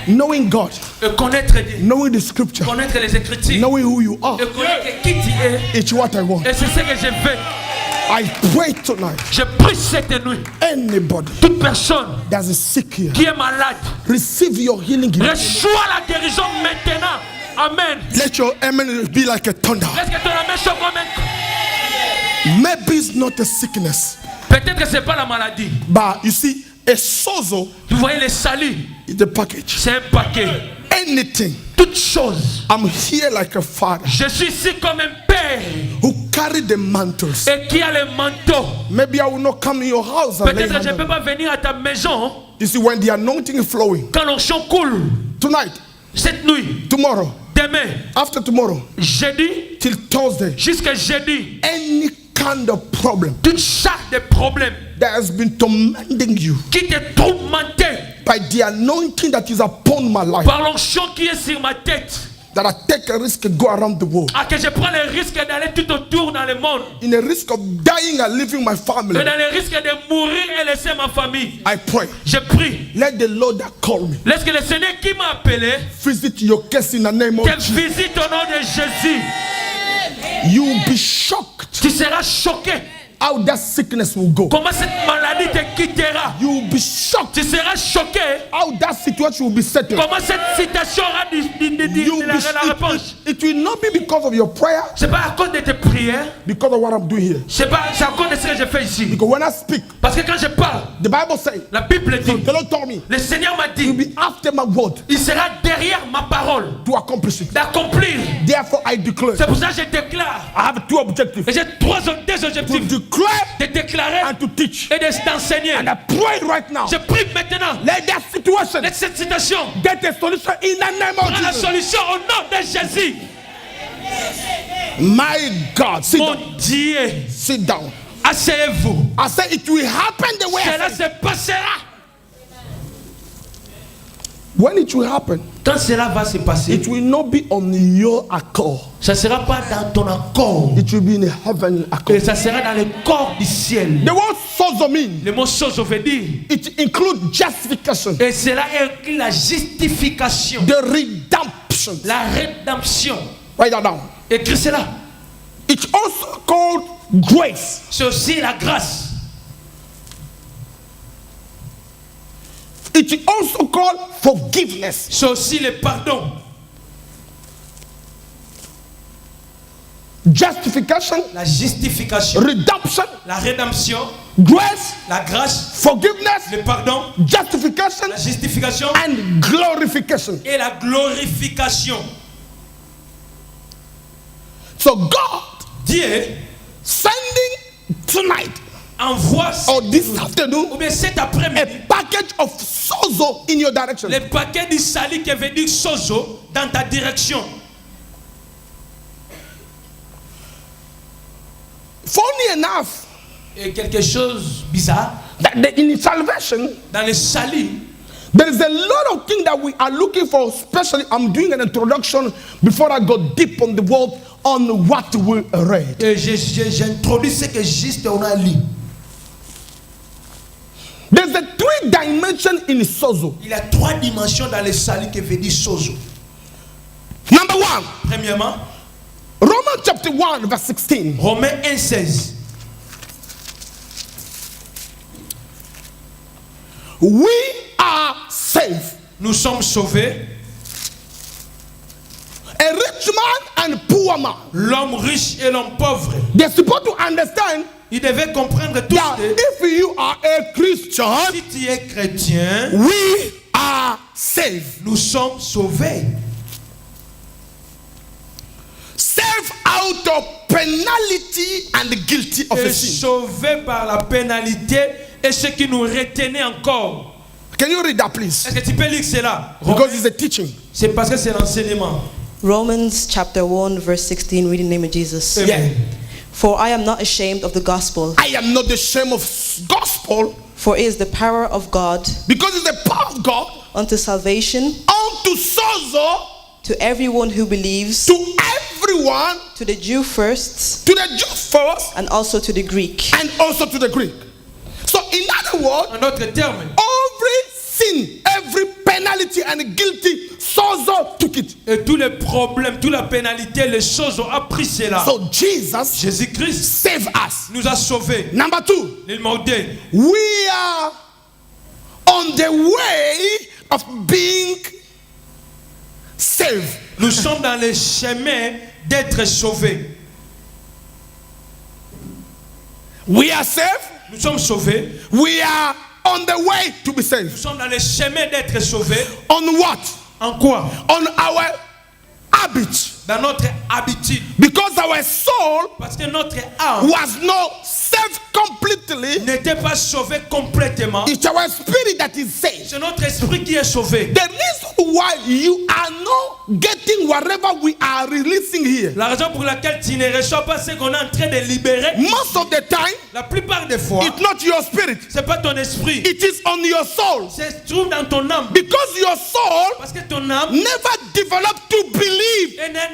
Knowing God.
Et connaître Dieu,
Knowing the scripture.
connaître les Écritures,
Knowing who you are.
et connaître qui tu es.
It's what I want.
Et c'est ce que je fais.
I pray tonight.
Je prie cette nuit.
Anybody
Toute personne
that is sick here,
qui est malade,
receive your healing.
reçois la guérison maintenant. Amen.
Let your amen be like a thunder.
Est-ce que ton amen soit comme un...
Maybe it's not a sickness,
Peut-être que ce n'est pas la maladie.
but you see, a sozo
Vous voyez les salis,
is the package.
c'est un paquet.
Anything.
Toute chose.
I'm here like a father
Je suis ici comme un père
who carry the mantles.
et qui a le manteau.
Maybe I will not come in your house and lay
Peut-être que je ne
hands
peux
on
pas venir à ta maison
you. You see, when the anointing is flowing
quand l'onction coule.
tonight,
Cette nuit,
tomorrow,
demain,
after tomorrow,
jeudi,
till Thursday,
jusqu'à jeudi,
any kind of problem
toute sorte de problème
that has been tormenting you
qui te tourmentait
by the anointing that is upon my life,
par l'onction qui est sur ma tête,
that I take a risk and go around the world,
à que je prends le risque d'aller tout autour dans le monde,
in a risk of dying and leaving my
et
family,
dans le risque de mourir et laisser ma famille.
I pray,
Je prie.
let the Lord that call me
Laisse que le Seigneur qui m'a appelé
visit your case in the name of
te
Jesus.
visite au nom de Jésus.
You will be shocked
Tu seras choqué.
how that sickness will go.
Comment cette maladie te quittera.
You will be shocked
Tu seras choqué.
how that situation will be settled.
Comment cette situation aura
You will
la réponse.
it will not be because of your prayer,
C'est pas à cause de tes prières.
because of what I'm doing here.
C'est à cause de ce que je fais ici.
Because when I speak,
Parce que quand je parle,
the Bible says,
la Bible dit,
the Lord told me,
le Seigneur m'a
you'll
dit,
be after my word
il sera derrière ma parole
to accomplish it.
d'accomplir.
Therefore, I declare,
C'est pour ça que je déclare.
I have two objectives:
Et j'ai deux
to
objectifs.
declare
De déclarer
and to teach.
et d'enseigner.
And I pray right now,
Je prie maintenant.
let that situation
Laisse cette situation
get a solution in the name of
prendre la
Jesus.
solution au nom de Jésus.
My God, sit
Mon
down.
Dieu,
Sit down.
asseyez-vous.
I say it will happen the way I
Cela
said.
se passera.
When it will happen,
Quand cela va se passer,
it will not be on your accord.
ça ne sera pas dans ton accord.
It will be in a heavenly
Et
accord.
ça sera dans le corps du ciel.
The word sozo mean,
Le mot sozo veut dire.
it includes justification,
Et cela inclut la justification,
the redemption.
la rédemption.
Write that down.
Écris cela.
It's also called grace.
C'est aussi la grâce.
It's also called forgiveness.
C'est aussi le pardon.
Justification,
La justification.
redemption,
La rédemption.
grace,
La grâce.
forgiveness,
Le pardon.
justification,
La justification.
and glorification.
Et la glorification.
So God
Dieu
sending tonight
envoie
or this afternoon
ou bien cet
a
après-midi
package of sozo in your direction.
le paquet du salut qui veut dire sozo dans ta direction.
Funny enough,
Et quelque chose bizarre
that in salvation,
dans le salut,
there is a lot of things that we are looking for. Especially, I'm doing an introduction before I go deep on the word on what we read.
et j'introduis ce que juste on a lu.
There's a 3 dimension in sozo.
Il y a 3 dimensions dans le salut qui veut dire sozo.
Number 1,
Premièrement,
Romans chapter 1, verse 16.
Romains 1,16.
We are saved.
Nous sommes sauvés.
A rich man and poor man.
L'homme riche et l'homme pauvre.
They're supposed to understand
Ils devaient comprendre tous
that
que
if you are a Christian,
si tu es chrétien,
we are saved.
nous sommes sauvés.
Saved out of penalty and the guilty of a
Et
sin.
sauvés par la pénalité et ce qui nous retenait encore.
Can you read that, please?
Est-ce que tu peux lire cela?
Because it's a teaching.
C'est parce que c'est l'enseignement.
Romans chapter 1 verse 16, reading in the name of Jesus.
Amen.
For I am not ashamed of the gospel,
I am not ashamed of gospel
for it is the power of God
because it's the power of God
unto salvation
unto sozo,
to everyone who believes,
to everyone,
to the Jew first,
to the Jew first,
and also to the Greek.
and also to the Greek. So, in other words,
En d'autres termes,
every sin, every penalty penalty and guilty, sozo took it.
Et tous les problèmes, toute la pénalité, les choses ont appris cela.
So Jesus
Jésus-Christ
saved us.
nous a sauvés.
Number 2,
Numéro 2,
we are on the way of being saved.
nous sommes dans le chemin d'être sauvés.
We are saved.
Nous sommes sauvés.
We are on the way to be
Nous
saved.
sommes dans le chemin d'être sauvés.
On what?
En quoi?
On our habit.
Dans notre habitude.
Because our soul
Parce que notre âme
was not saved completely.
n'était pas sauvée complètement.
It's our spirit that is saved.
C'est notre esprit qui est sauvé.
The reason why you are not getting whatever we are releasing here,
La raison pour laquelle tu ne reçois pas ce qu'on est en train de libérer,
most of the time,
la plupart des fois,
it's not your spirit.
c'est pas ton esprit.
It is on your soul.
C'est trouve dans ton âme.
Because your soul
Parce que ton âme
never developed to believe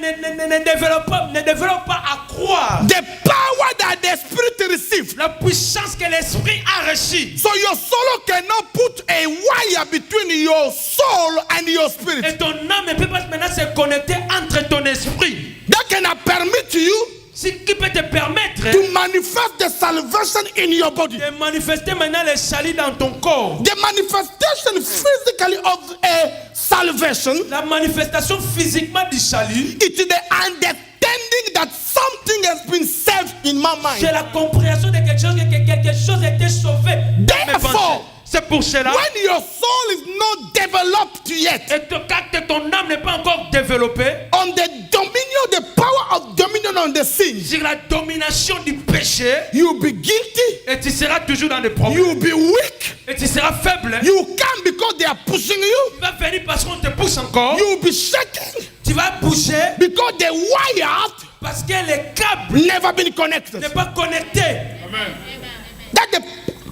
ne développe pas à croire
the power that the spirit received.
la puissance que l'esprit a reçue.
So your soul cannot put a wire between your soul and your spirit.
Et ton âme ne peut pas maintenant se connecter entre ton esprit.
That can permit you
Ce qui peut te permettre
to manifest the salvation in your body.
de manifester maintenant le salut dans ton corps.
The manifestation physically of a salvation,
La manifestation physiquement du salut,
it is the understanding that something has been saved in my
c'est
mind.
la compréhension de quelque chose, que quelque chose a été sauvé dans mes
Therefore,
pensées. C'est pour cela,
When your soul is not developed yet,
et quand ton âme n'est pas encore développée,
on the dominion, the power of dominion on the sin,
sur la domination du péché,
you'll be guilty,
et tu seras toujours dans des problèmes.
you'll be weak,
Et tu seras faible.
you come because they are pushing you,
Tu vas venir parce qu'on te pousse encore.
you'll be shaking
Tu vas bouger
because the wire
parce que les câbles
never been connected.
n'est pas connecté.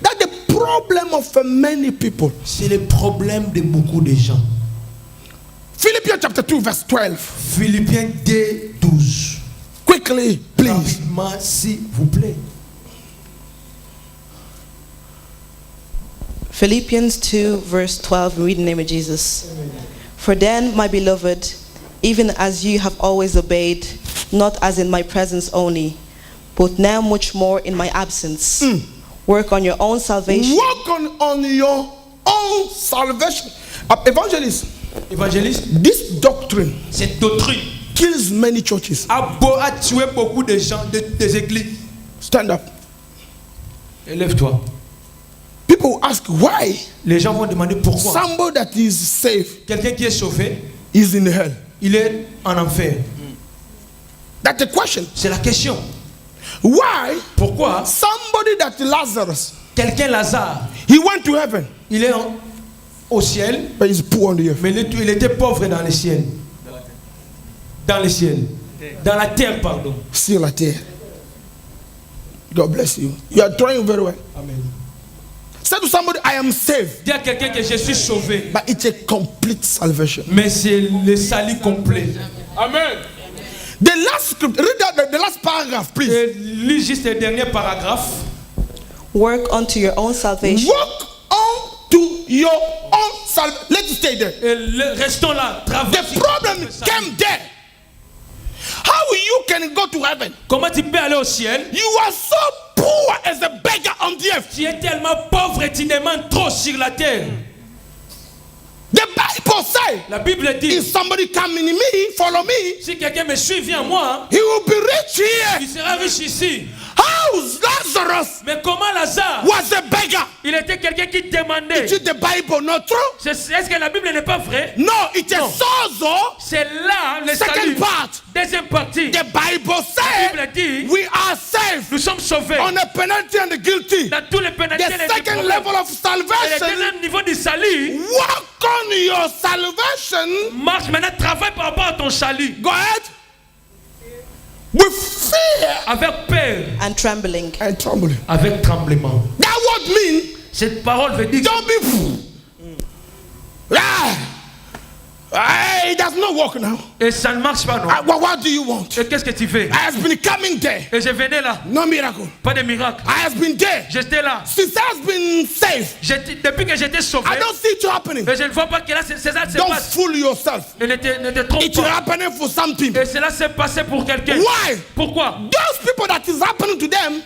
That's the problem of many people.
C'est le problème de beaucoup de gens.
Philippians chapter 2 verse 12.
Philippiens 2, 12.
Quickly, please.
Rapidement, s'il vous plaît.
Philippians 2, verse 12, read in the name of Jesus. For then, my beloved, even as you have always obeyed, not as in my presence only, but now much more in my absence, work on your own salvation.
Work on your own salvation. Evangelist,
Évangéliste,
this doctrine
cette doctrine
kills many churches.
a tué beaucoup de gens, des églises.
Stand up.
Élève-toi.
People ask why
Les gens vont demander pourquoi.
somebody that is saved
Quelqu'un qui est sauvé,
is in hell.
il est en enfer.
That's the question.
C'est la question.
Why
Pourquoi
somebody that Lazarus,
quelqu'un Lazare,
he went to heaven,
il est au ciel,
but he's poor on the earth.
mais il était pauvre dans le ciel. Dans le ciel. Dans la terre, pardon.
Still at here. God bless you. You are trying very well.
Amen.
Say to somebody, I am saved.
Dis à quelqu'un que je suis sauvé.
But it's a complete salvation.
Mais c'est le salut complet.
Amen.
The last script, read that, the last paragraph, please.
Et lis juste le dernier paragraphe.
Work unto your own salvation.
Walk on to your own salvation. Let's stay there.
Et restons là. Travaillons.
The problem came there. How you can go to heaven?
Comment tu peux aller au ciel?
You are so poor as a beggar on the earth.
Tu es tellement pauvre et tu demandes trop sur la terre.
The Bible says,
La Bible dit,
if somebody come in me, follow me,
si quelqu'un me suit, viens à moi,
he will be rich here.
il sera riche ici.
How Lazarus
Mais comment Lazare?
was a beggar?
Il était quelqu'un qui demandait.
Is the Bible not true?
Est-ce que la Bible n'est pas vraie?
No, it's a
No.
sozo.
C'est là le
Second
salut.
part.
Deuxième partie.
The Bible
La
says
Bible dit,
we are saved
nous sommes sauvés.
on a penalty and the guilty.
Dans tous les pénalités
The
et les
second
problèmes.
level of
Et le
salvation,
deuxième niveau du salut,
work on your salvation.
marche maintenant, travaille par rapport à ton salut.
Go ahead. With fear
Avec peur,
And trembling.
and trembling.
avec tremblement.
That word mean
Cette parole veut dire
don't be fool. Ah. It does not work now.
Et ça ne marche pas, non.
What do you want?
Et qu'est-ce que tu fais?
I have been coming there.
Et je venais là.
No miracle.
Pas de miracle.
I have been there.
J'étais là.
Since I have been saved,
Depuis que j'étais sauvé,
I don't see it happening.
et je ne vois pas que là, c'est ça se
Don't
passe.
fool yourself.
Et ne te trompe
It's
pas.
happening for something.
Et cela s'est passé pour quelqu'un.
Why?
Pourquoi?
Those people that is happening to them,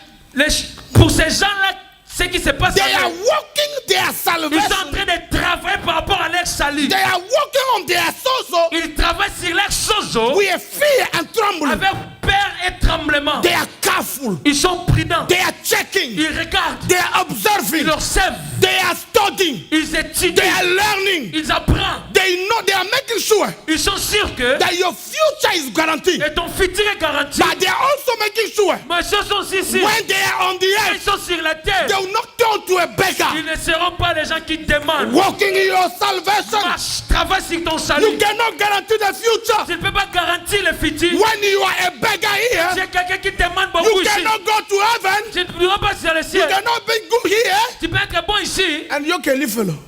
Pour ces gens-là, ce qui se passe,
they are working their
ils sont en
salvation.
train de travailler par rapport à leur salut.
They are working on their soul
Ils travaillent sur leur sozo
with fear and trembling.
avec peur et tremblement.
They are careful.
Ils sont prudents.
They are checking.
Ils regardent.
They are observing.
Ils observent.
They are studying.
Ils étudient.
They are learning.
Ils apprennent.
They know. They are making sure
Ils sont sûrs que
that your future is guaranteed.
et ton futur est garanti.
But they are also making sure
Mais ils sont aussi sûrs.
when they are on the
Ils
earth,
sont sur la terre.
they will not turn to a beggar.
Ils ne seront pas les gens qui demandent.
Walking in your salvation,
Marche, travaille sur ton
you
salut.
cannot guarantee the future.
Tu ne peux pas garantir le futur.
When you are a beggar here,
C'est quelqu'un qui demande beaucoup
you
ici.
cannot go to heaven.
Tu ne pourras pas sur le
You
ciel.
cannot be good here,
Tu peux être bon ici.
and you can live alone.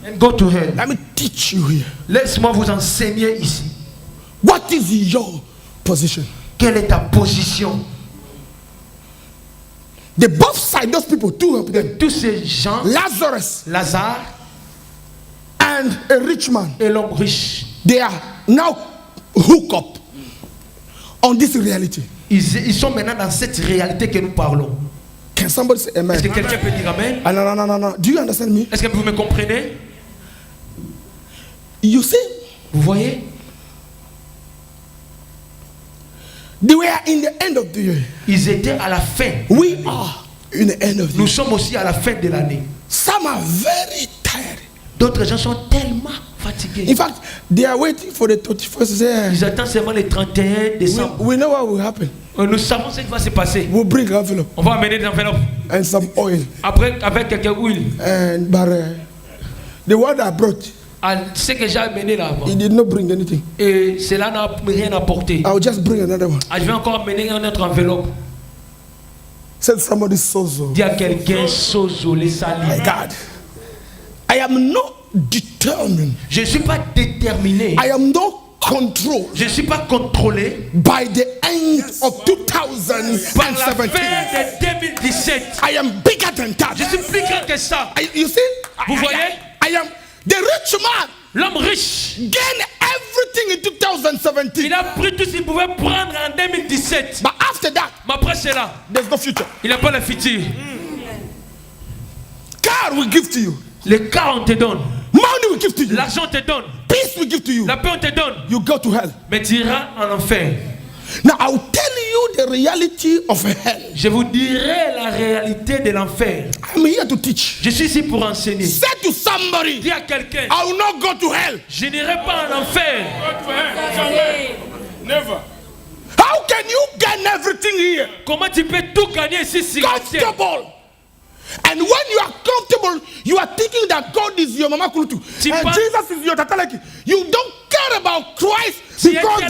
And go to hell.
Let me teach you here.
Laisse-moi vous enseigner ici.
What is your position?
Quelle est ta position?
The both sides, those people, two of them,
Tous ces gens,
Lazarus
Lazare
and a rich man,
et l'homme riche,
they are now hooked up on this reality.
ils sont maintenant dans cette réalité que nous parlons.
Can somebody say amen?
Est-ce que quelqu'un peut dire amen?
No. Do you understand me?
Est-ce que vous me comprenez?
You see,
Vous voyez?
they were in the end of the year.
Ils étaient à la fin.
We are in the end of the
Nous
year.
sommes aussi à la fin de l'année.
Some are very tired.
D'autres gens sont tellement fatigués.
In fact, they are waiting for the 31st. Say,
Ils attendent seulement le 31 décembre.
we know what will happen.
Nous savons ce qui va se passer.
We'll bring envelope
On va amener des enveloppes.
and some oil.
Après, avec quelques huiles.
But the one that brought,
Ce que j'ai amené là-bas.
he did not bring anything.
Et cela n'a rien apporté.
I'll just bring another one.
Je vais encore amener une autre enveloppe.
Said somebody sozo.
Dis à quelqu'un, sozo, les
My
salis.
God, I am not determined.
Je ne suis pas déterminé.
I am not controlled
Je ne suis pas contrôlé
by the end of
par la
2017.
fin de 2017.
I am bigger than that.
Je suis plus grand que ça.
You see,
Vous voyez?
I am the rich man.
L'homme riche,
Gain everything in 2017.
il a pris tout ce qu'il pouvait prendre en 2017.
But after that,
Mais après cela,
there's no future.
il n'a pas le futur.
Car will give to you.
Les cas on te donne.
Money will give to you.
L'argent on te donne.
Peace will give to you.
La paix on te donne.
You go to hell.
Mais tu iras en enfer.
Now I'll tell you the reality of hell.
Je vous dirai la réalité de l'enfer.
I'm here to teach.
Je suis ici pour enseigner.
Say to somebody,
Dis à quelqu'un,
I will not go to hell.
je n'irai pas en enfer.
Never.
How can you gain everything here?
Comment tu peux tout gagner ici sur la terre?
Comfortable. And when you are comfortable, you are thinking that God is your mama kulutu and Jesus is your tatalaki. You don't care about Christ because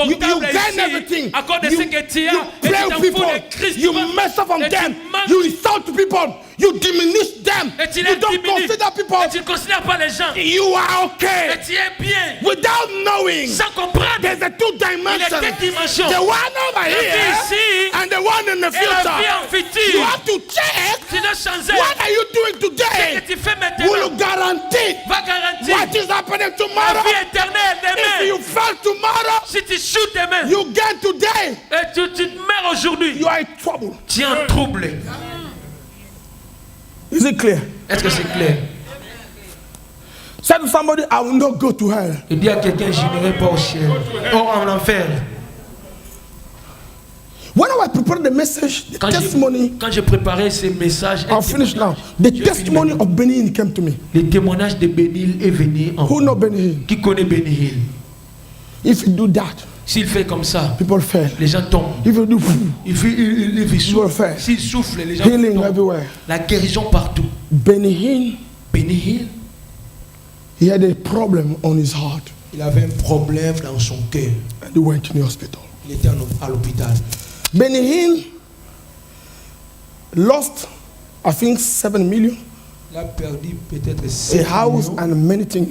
you gain everything. You play with people. You mess up on them. You insult people. You diminish them. You don't consider people.
Tu ne considères pas les gens.
You are okay.
Et tu es bien.
Without knowing,
Sans comprendre.
there's a two
Il y a
dimensions.
deux dimensions.
The one over
La vie
here
ici
and the one in the
et la vie en
future.
futur.
You have to check.
Tu dois changer.
What are you doing
Ce
today?
que tu fais
Will
maintenant
guarantee
va garantir
what is happening
la
tomorrow.
vie éternelle
If
demain.
you fail tomorrow,
Si tu chutes demain
you gain today.
et tu meurs aujourd'hui,
You are in trouble.
tu es en trouble.
Is it clear?
Est-ce que c'est clair?
Say to somebody, I will not go to hell.
Et dis à quelqu'un, je n'irai pas au ciel. Oh, en enfer.
When I was preparing the message, the testimony,
Quand j'ai préparé ces messages,
I'll finish now. The testimony of Benin came to me.
le témoignage de Bénil est venu en
Who know Benin?
Qui connaît Bénil?
If you do that,
S'il fait comme ça,
people fail.
les gens tombent.
If you do
Il souffle.
faire.
S'il souffle, les gens
healing
tombent.
everywhere.
La guérison partout.
Benin,
Bénil,
he had a problem on his heart
il avait un problème dans son cœur.
and he went to the hospital.
Il était à l'hôpital.
Benin lost, I think, 7 million,
Il a perdu peut-être
a
7
house
millions,
and many things.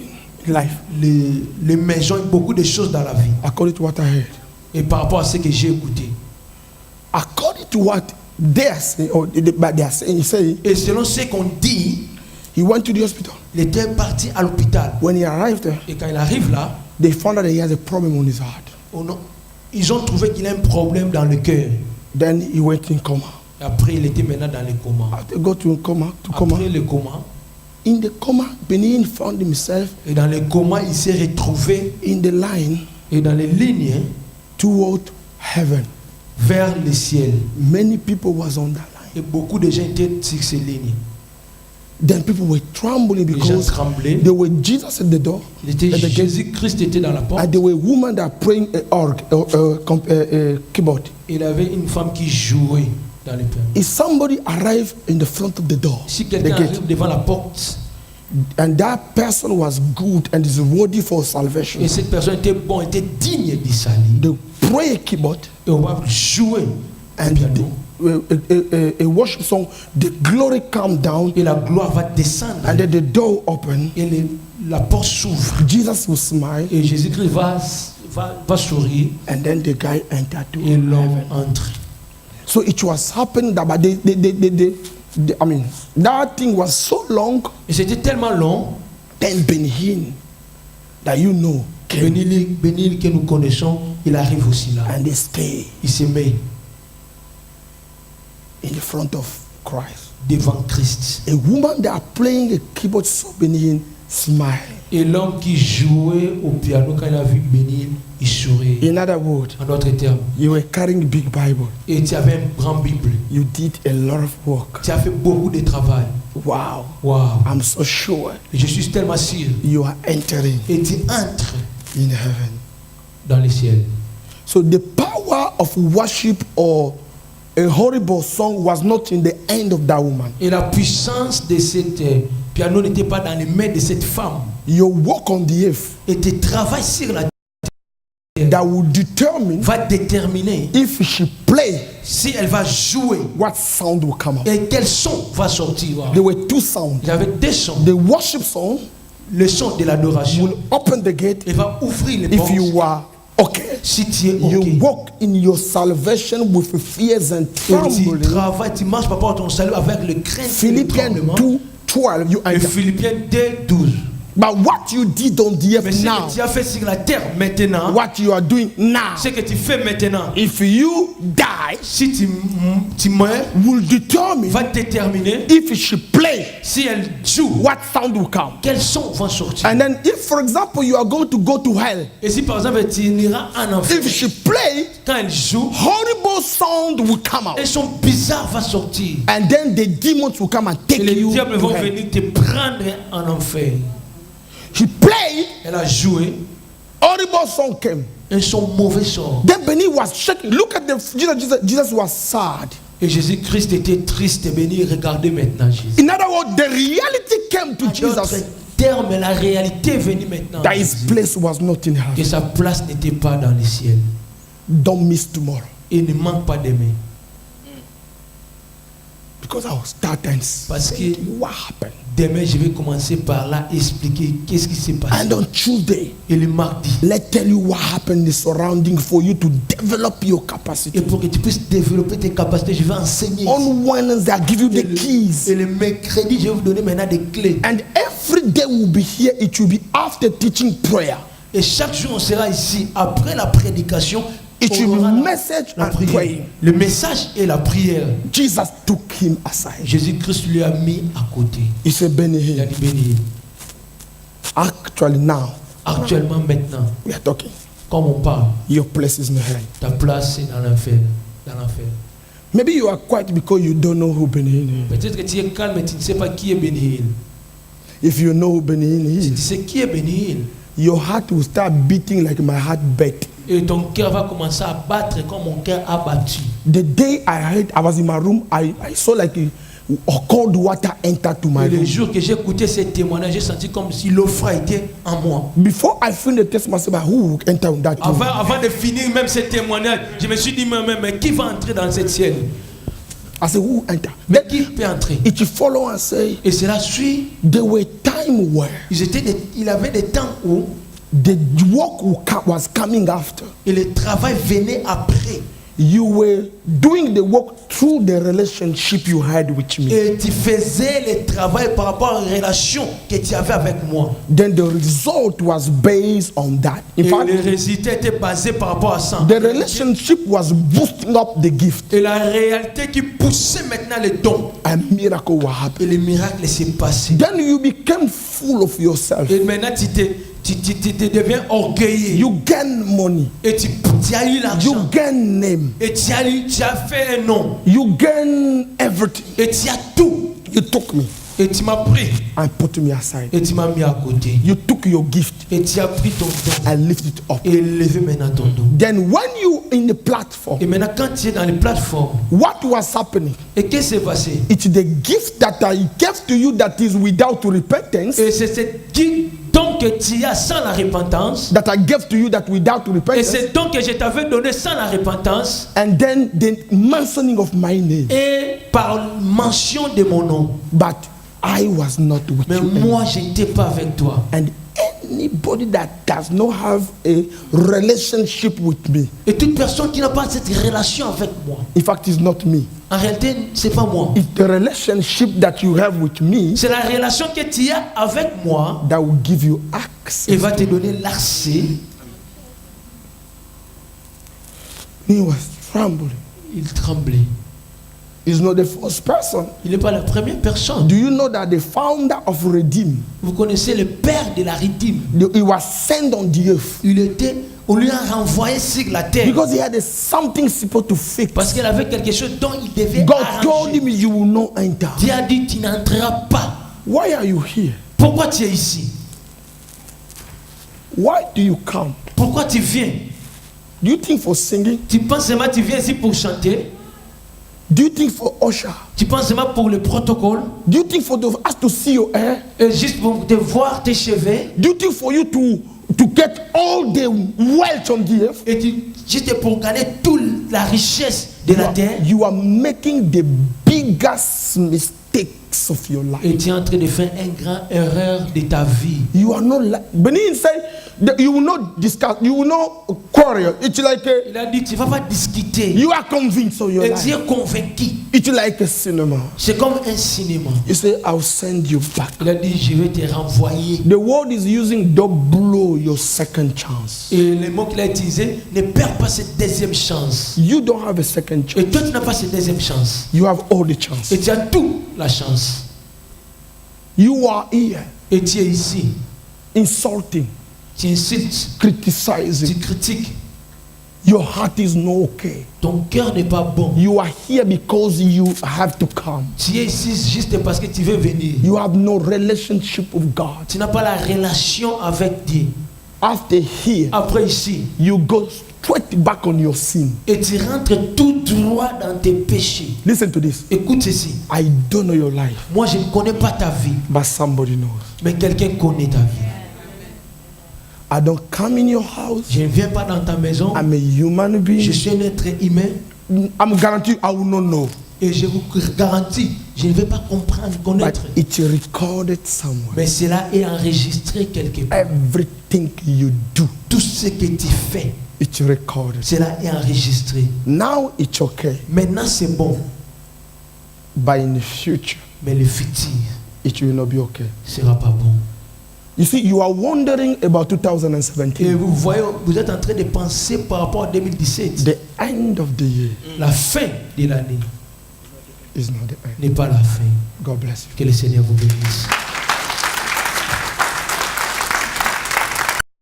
life.
les maisons et beaucoup de choses dans la vie.
According to what I heard.
Et par rapport à ce que j'ai écouté.
According to what they are saying, or they are saying, he said,
Et selon ce qu'on dit,
he went to the hospital.
il était parti à l'hôpital.
When he arrived there,
Et quand il arrive là,
they found out that he has a problem on his heart.
ils ont trouvé qu'il a un problème dans le cœur.
Then he went in coma.
Et après, il était maintenant dans le coma.
After go to coma,
Après le coma,
in the coma, Benin found himself
et dans le coma, il s'est retrouvé
in the line
et dans les lignes
toward heaven.
vers le ciel.
Many people was on that line.
Et beaucoup de gens étaient sur ces lignes.
Then people were trembling
Les gens
because
tremblaient.
there were Jesus at the door,
Il était
at the gate,
Jésus-Christ était dans la porte.
and there were women that praying a keyboard.
Il y avait une femme qui jouait dans le piano.
If somebody arrived in the front of the door,
Si
the
quelqu'un
gate,
arrive devant la porte
and that person was good and is worthy for salvation,
et cette personne était bon, était digne du salut,
they pray a keyboard
et on va jouer
and
au piano.
a worship song, the glory come down,
Et la gloire va descendre.
and then the door open.
Et la porte s'ouvre.
Jesus will smile,
Et Jésus-Christ va sourire.
and then the guy entered to
Et l'homme
heaven.
entre.
So it was happening that, but I mean, that thing was so long.
Et c'était tellement long.
Then Benhin, that you know, came,
Bénil que nous connaissons, il arrive aussi là.
and they stay
Il se met
in the front of Christ.
devant Christ.
A woman that are playing a keyboard saw Benhin smile.
Et l'homme qui jouait au piano, quand il a vu Bénil, il sourit.
In other words,
En d'autres termes,
you were carrying big Bible.
et tu avais une grande Bible.
You did a lot of work.
Tu as fait beaucoup de travail.
Wow.
Wow.
I'm so sure
Et je suis tellement sûr.
you are entering
Et tu entres
in heaven.
dans le ciel.
So the power of worship or a horrible song was not in the end of that woman.
Et la puissance de cette piano n'était pas dans les mains de cette femme.
Your work on the earth
Et tes travail sur la
that will determine
va déterminer
if she play,
si elle va jouer
what sound will come out.
et quel son va sortir.
There were two sounds.
Il y avait deux sons.
The worship song
Le son de l'adoration.
will open the gate
Il va ouvrir les
if
portes.
you are okay.
Si tu es
You
ok.
walk in your salvation with fears and
Et tu
trembling.
travailles, tu marches par rapport à ton salut avec le crainte et le
Philippians
tremblement.
2:12. You
Et
enter.
Philippiens 2:12.
But what you did on the
Mais
earth
ce
now,
que tu as fait sur la terre maintenant,
what you are doing now,
ce que tu fais maintenant,
if you die,
si tu meurs,
will determine
va déterminer
if she play,
si elle joue,
what sound will come.
quel son va sortir.
And then if, for example, you are going to go to hell,
Et si par exemple tu iras en enfer,
if she play,
quand elle joue,
horrible sound will come out.
un son bizarre va sortir.
And then the demons will come and
Et
take
les
you
diables
to
vont
hell.
venir te prendre en enfer.
She played,
Elle a joué,
horrible song came.
un son mauvais son.
Then Benny was shaking. Look at the Jesus was sad.
Et Jésus-Christ était triste et béni. Regardez maintenant Jésus.
In other words, the reality came to
En d'autres
Jesus
termes, la réalité est venue maintenant.
that his place was not in
Que
heaven.
sa place n'était pas dans le ciel.
Don't miss tomorrow.
Et ne manque pas demain.
Because I will start and
Parce
say
que
what happened.
demain, je vais commencer par là expliquer qu'est-ce qui s'est passé.
And on Tuesday,
Et le mardi.
let's tell you what happened in the surrounding for you to develop your capacity.
Et pour que tu puisses développer tes capacités, je vais enseigner.
On Wednesday, I give you
Et
the keys.
et le mercredi, je vais vous donner maintenant des clés.
And every day we'll be here, it will be after teaching prayer.
Et chaque jour, on sera ici. Après la prédication,
It
on
will
aura
be
la
message and
prière.
praying.
Le message et la prière.
Jesus took him aside.
Jésus-Christ lui a mis à côté.
He said, Benny,
Il a dit, béni.
actually now
Actuellement, maintenant,
we are talking.
comme on parle,
Your place is in hell.
ta place est dans l'enfer. Dans l'enfer.
Maybe you are quiet because you don't know who Benny is.
Peut-être que tu es calme, mais tu ne sais pas qui est Béni.
If you know who Benny
Si tu
is,
sais qui est Béni,
your heart will start beating like my heart beat.
et ton cœur va commencer à battre comme mon cœur a battu.
The day I was in my room, I saw like a cold water enter to my
Et le
room.
jour que j'ai écouté ces témoignages, j'ai senti comme si l'eau froide était en moi.
Before I finished the test myself, who will enter in that room?
Avant de finir même ces témoignages, je me suis dit moi-même, mais qui va entrer dans cette scène?
I said, who will enter?
Mais
Then
qui peut entrer?
it follow and say,
Et cela suit.
there were times time where
il avait des temps où
the work was coming after.
et le travail venait après.
You were doing the work through the relationship you had with me.
Et tu faisais le travail par rapport à la relation que tu avais avec moi.
Then the result was based on that. In
Et
fact,
le résultat était basé par rapport à ça.
the relationship was boosting up the gift.
Et la réalité qui poussait maintenant les dons.
A miracle will happen.
Et le miracle s'est passé.
Then you became full of yourself.
Et maintenant tu deviens orgueilleux.
You gain money.
Et tu as eu
You
l'argent.
gain name.
Et tu as fait un nom.
You gain everything.
Et tu as tout.
You took me
Et tu m'as pris.
and put me aside.
Et tu m'as mis à côté.
You took your gift
Et tu as pris ton don.
and lifted it up.
Et élevé maintenant ton don.
Then when you in the platform,
Et maintenant quand tu es dans les plateformes.
what was happening?
Et qu'est-ce qui s'est passé?
It's the gift that I gave to you that is without repentance.
Et c'est ce don que tu as sans la repentance.
That I gave to you that without
Et
repentance.
c'est don que je t'avais donné sans la repentance.
And then the mentioning of my name.
Et par mention de mon nom.
But I was not with
Mais
you.
moi je n'étais pas avec toi.
And anybody that does not have a relationship with me,
Et toute personne qui n'a pas cette relation avec moi.
in fact, it's not me.
En réalité, c'est pas moi.
It's the relationship that you have with me
C'est la relation que tu as avec moi
that will give you access.
et va te donner l'accès.
He was trembling.
Il tremblait.
He's not the first person.
Il n'est pas la première personne.
Do you know that the founder of Redeem,
Vous connaissez le père de la Redeem.
he was sent on the earth
On lui a renvoyé sur la terre.
because he had something supposed to fix.
Parce qu'il avait quelque chose dont il devait
God told
arranger.
him you will not enter.
Dieu a dit, tu n'entreras pas.
Why are you here?
Pourquoi tu es ici?
Why do you come?
Pourquoi tu viens?
Do you think for singing?
Tu penses seulement que tu viens ici pour chanter?
Do you think for usher?
Tu penses seulement pour le protocole?
Do you think for us to see your hair?
Juste pour te voir tes cheveux?
Do you think for you to get all the wealth on the earth?
Et juste pour gagner toute la richesse de la terre?
You are making the biggest mistakes of your life.
Et tu es en train de faire une grande erreur de ta vie.
You are not like Benin said that you will not discuss, you will not quarrel. It's like
Il a dit, tu ne vas pas discuter.
you are convinced of your
Et tu
life.
es convaincu.
It's like a cinema.
C'est comme un cinéma.
You say, I'll send you back.
Il a dit, je vais te renvoyer.
The world is using don't blow your second chance.
Et le mot qu'il a utilisé, ne perds pas cette deuxième chance.
You don't have a second
Et
chance.
toi, tu n'as pas cette deuxième chance.
You have all the chance.
Et tu as toute la chance.
You are here
Et tu es ici.
insulting,
Tu insultes.
criticizing.
Tu critiques.
Your heart is not okay.
Ton cœur n'est pas bon.
You are here because you have to come.
Tu es ici juste parce que tu veux venir.
You have no relationship with God.
Tu n'as pas la relation avec Dieu.
After here,
Après ici.
you go straight back on your sin.
Et tu rentres tout droit dans tes péchés.
Listen to this.
Écoute ceci.
I don't know your life,
Moi, je ne connais pas ta vie.
but somebody knows.
Mais quelqu'un connaît ta vie.
I don't come in your house.
Je ne viens pas dans ta maison.
I'm a human
Je
being.
suis un être humain.
I'm guaranteed I will not know.
Et je vous garantis, je ne vais pas comprendre,
But
connaître.
it's recorded somewhere.
Mais cela est enregistré quelque part.
Everything you do,
Tout ce que tu fais,
it's recorded.
cela est enregistré.
Now it's okay.
Maintenant, c'est bon.
But in the future,
Mais le futur
it will not be okay.
ne sera pas bon.
You see, you are wondering about
Et
2017,
vous voyez, vous êtes en train de penser par rapport à 2017.
the end of the year
La fin de l'année
is not the end.
n'est pas la fin.
God bless you.
Que le Seigneur vous bénisse.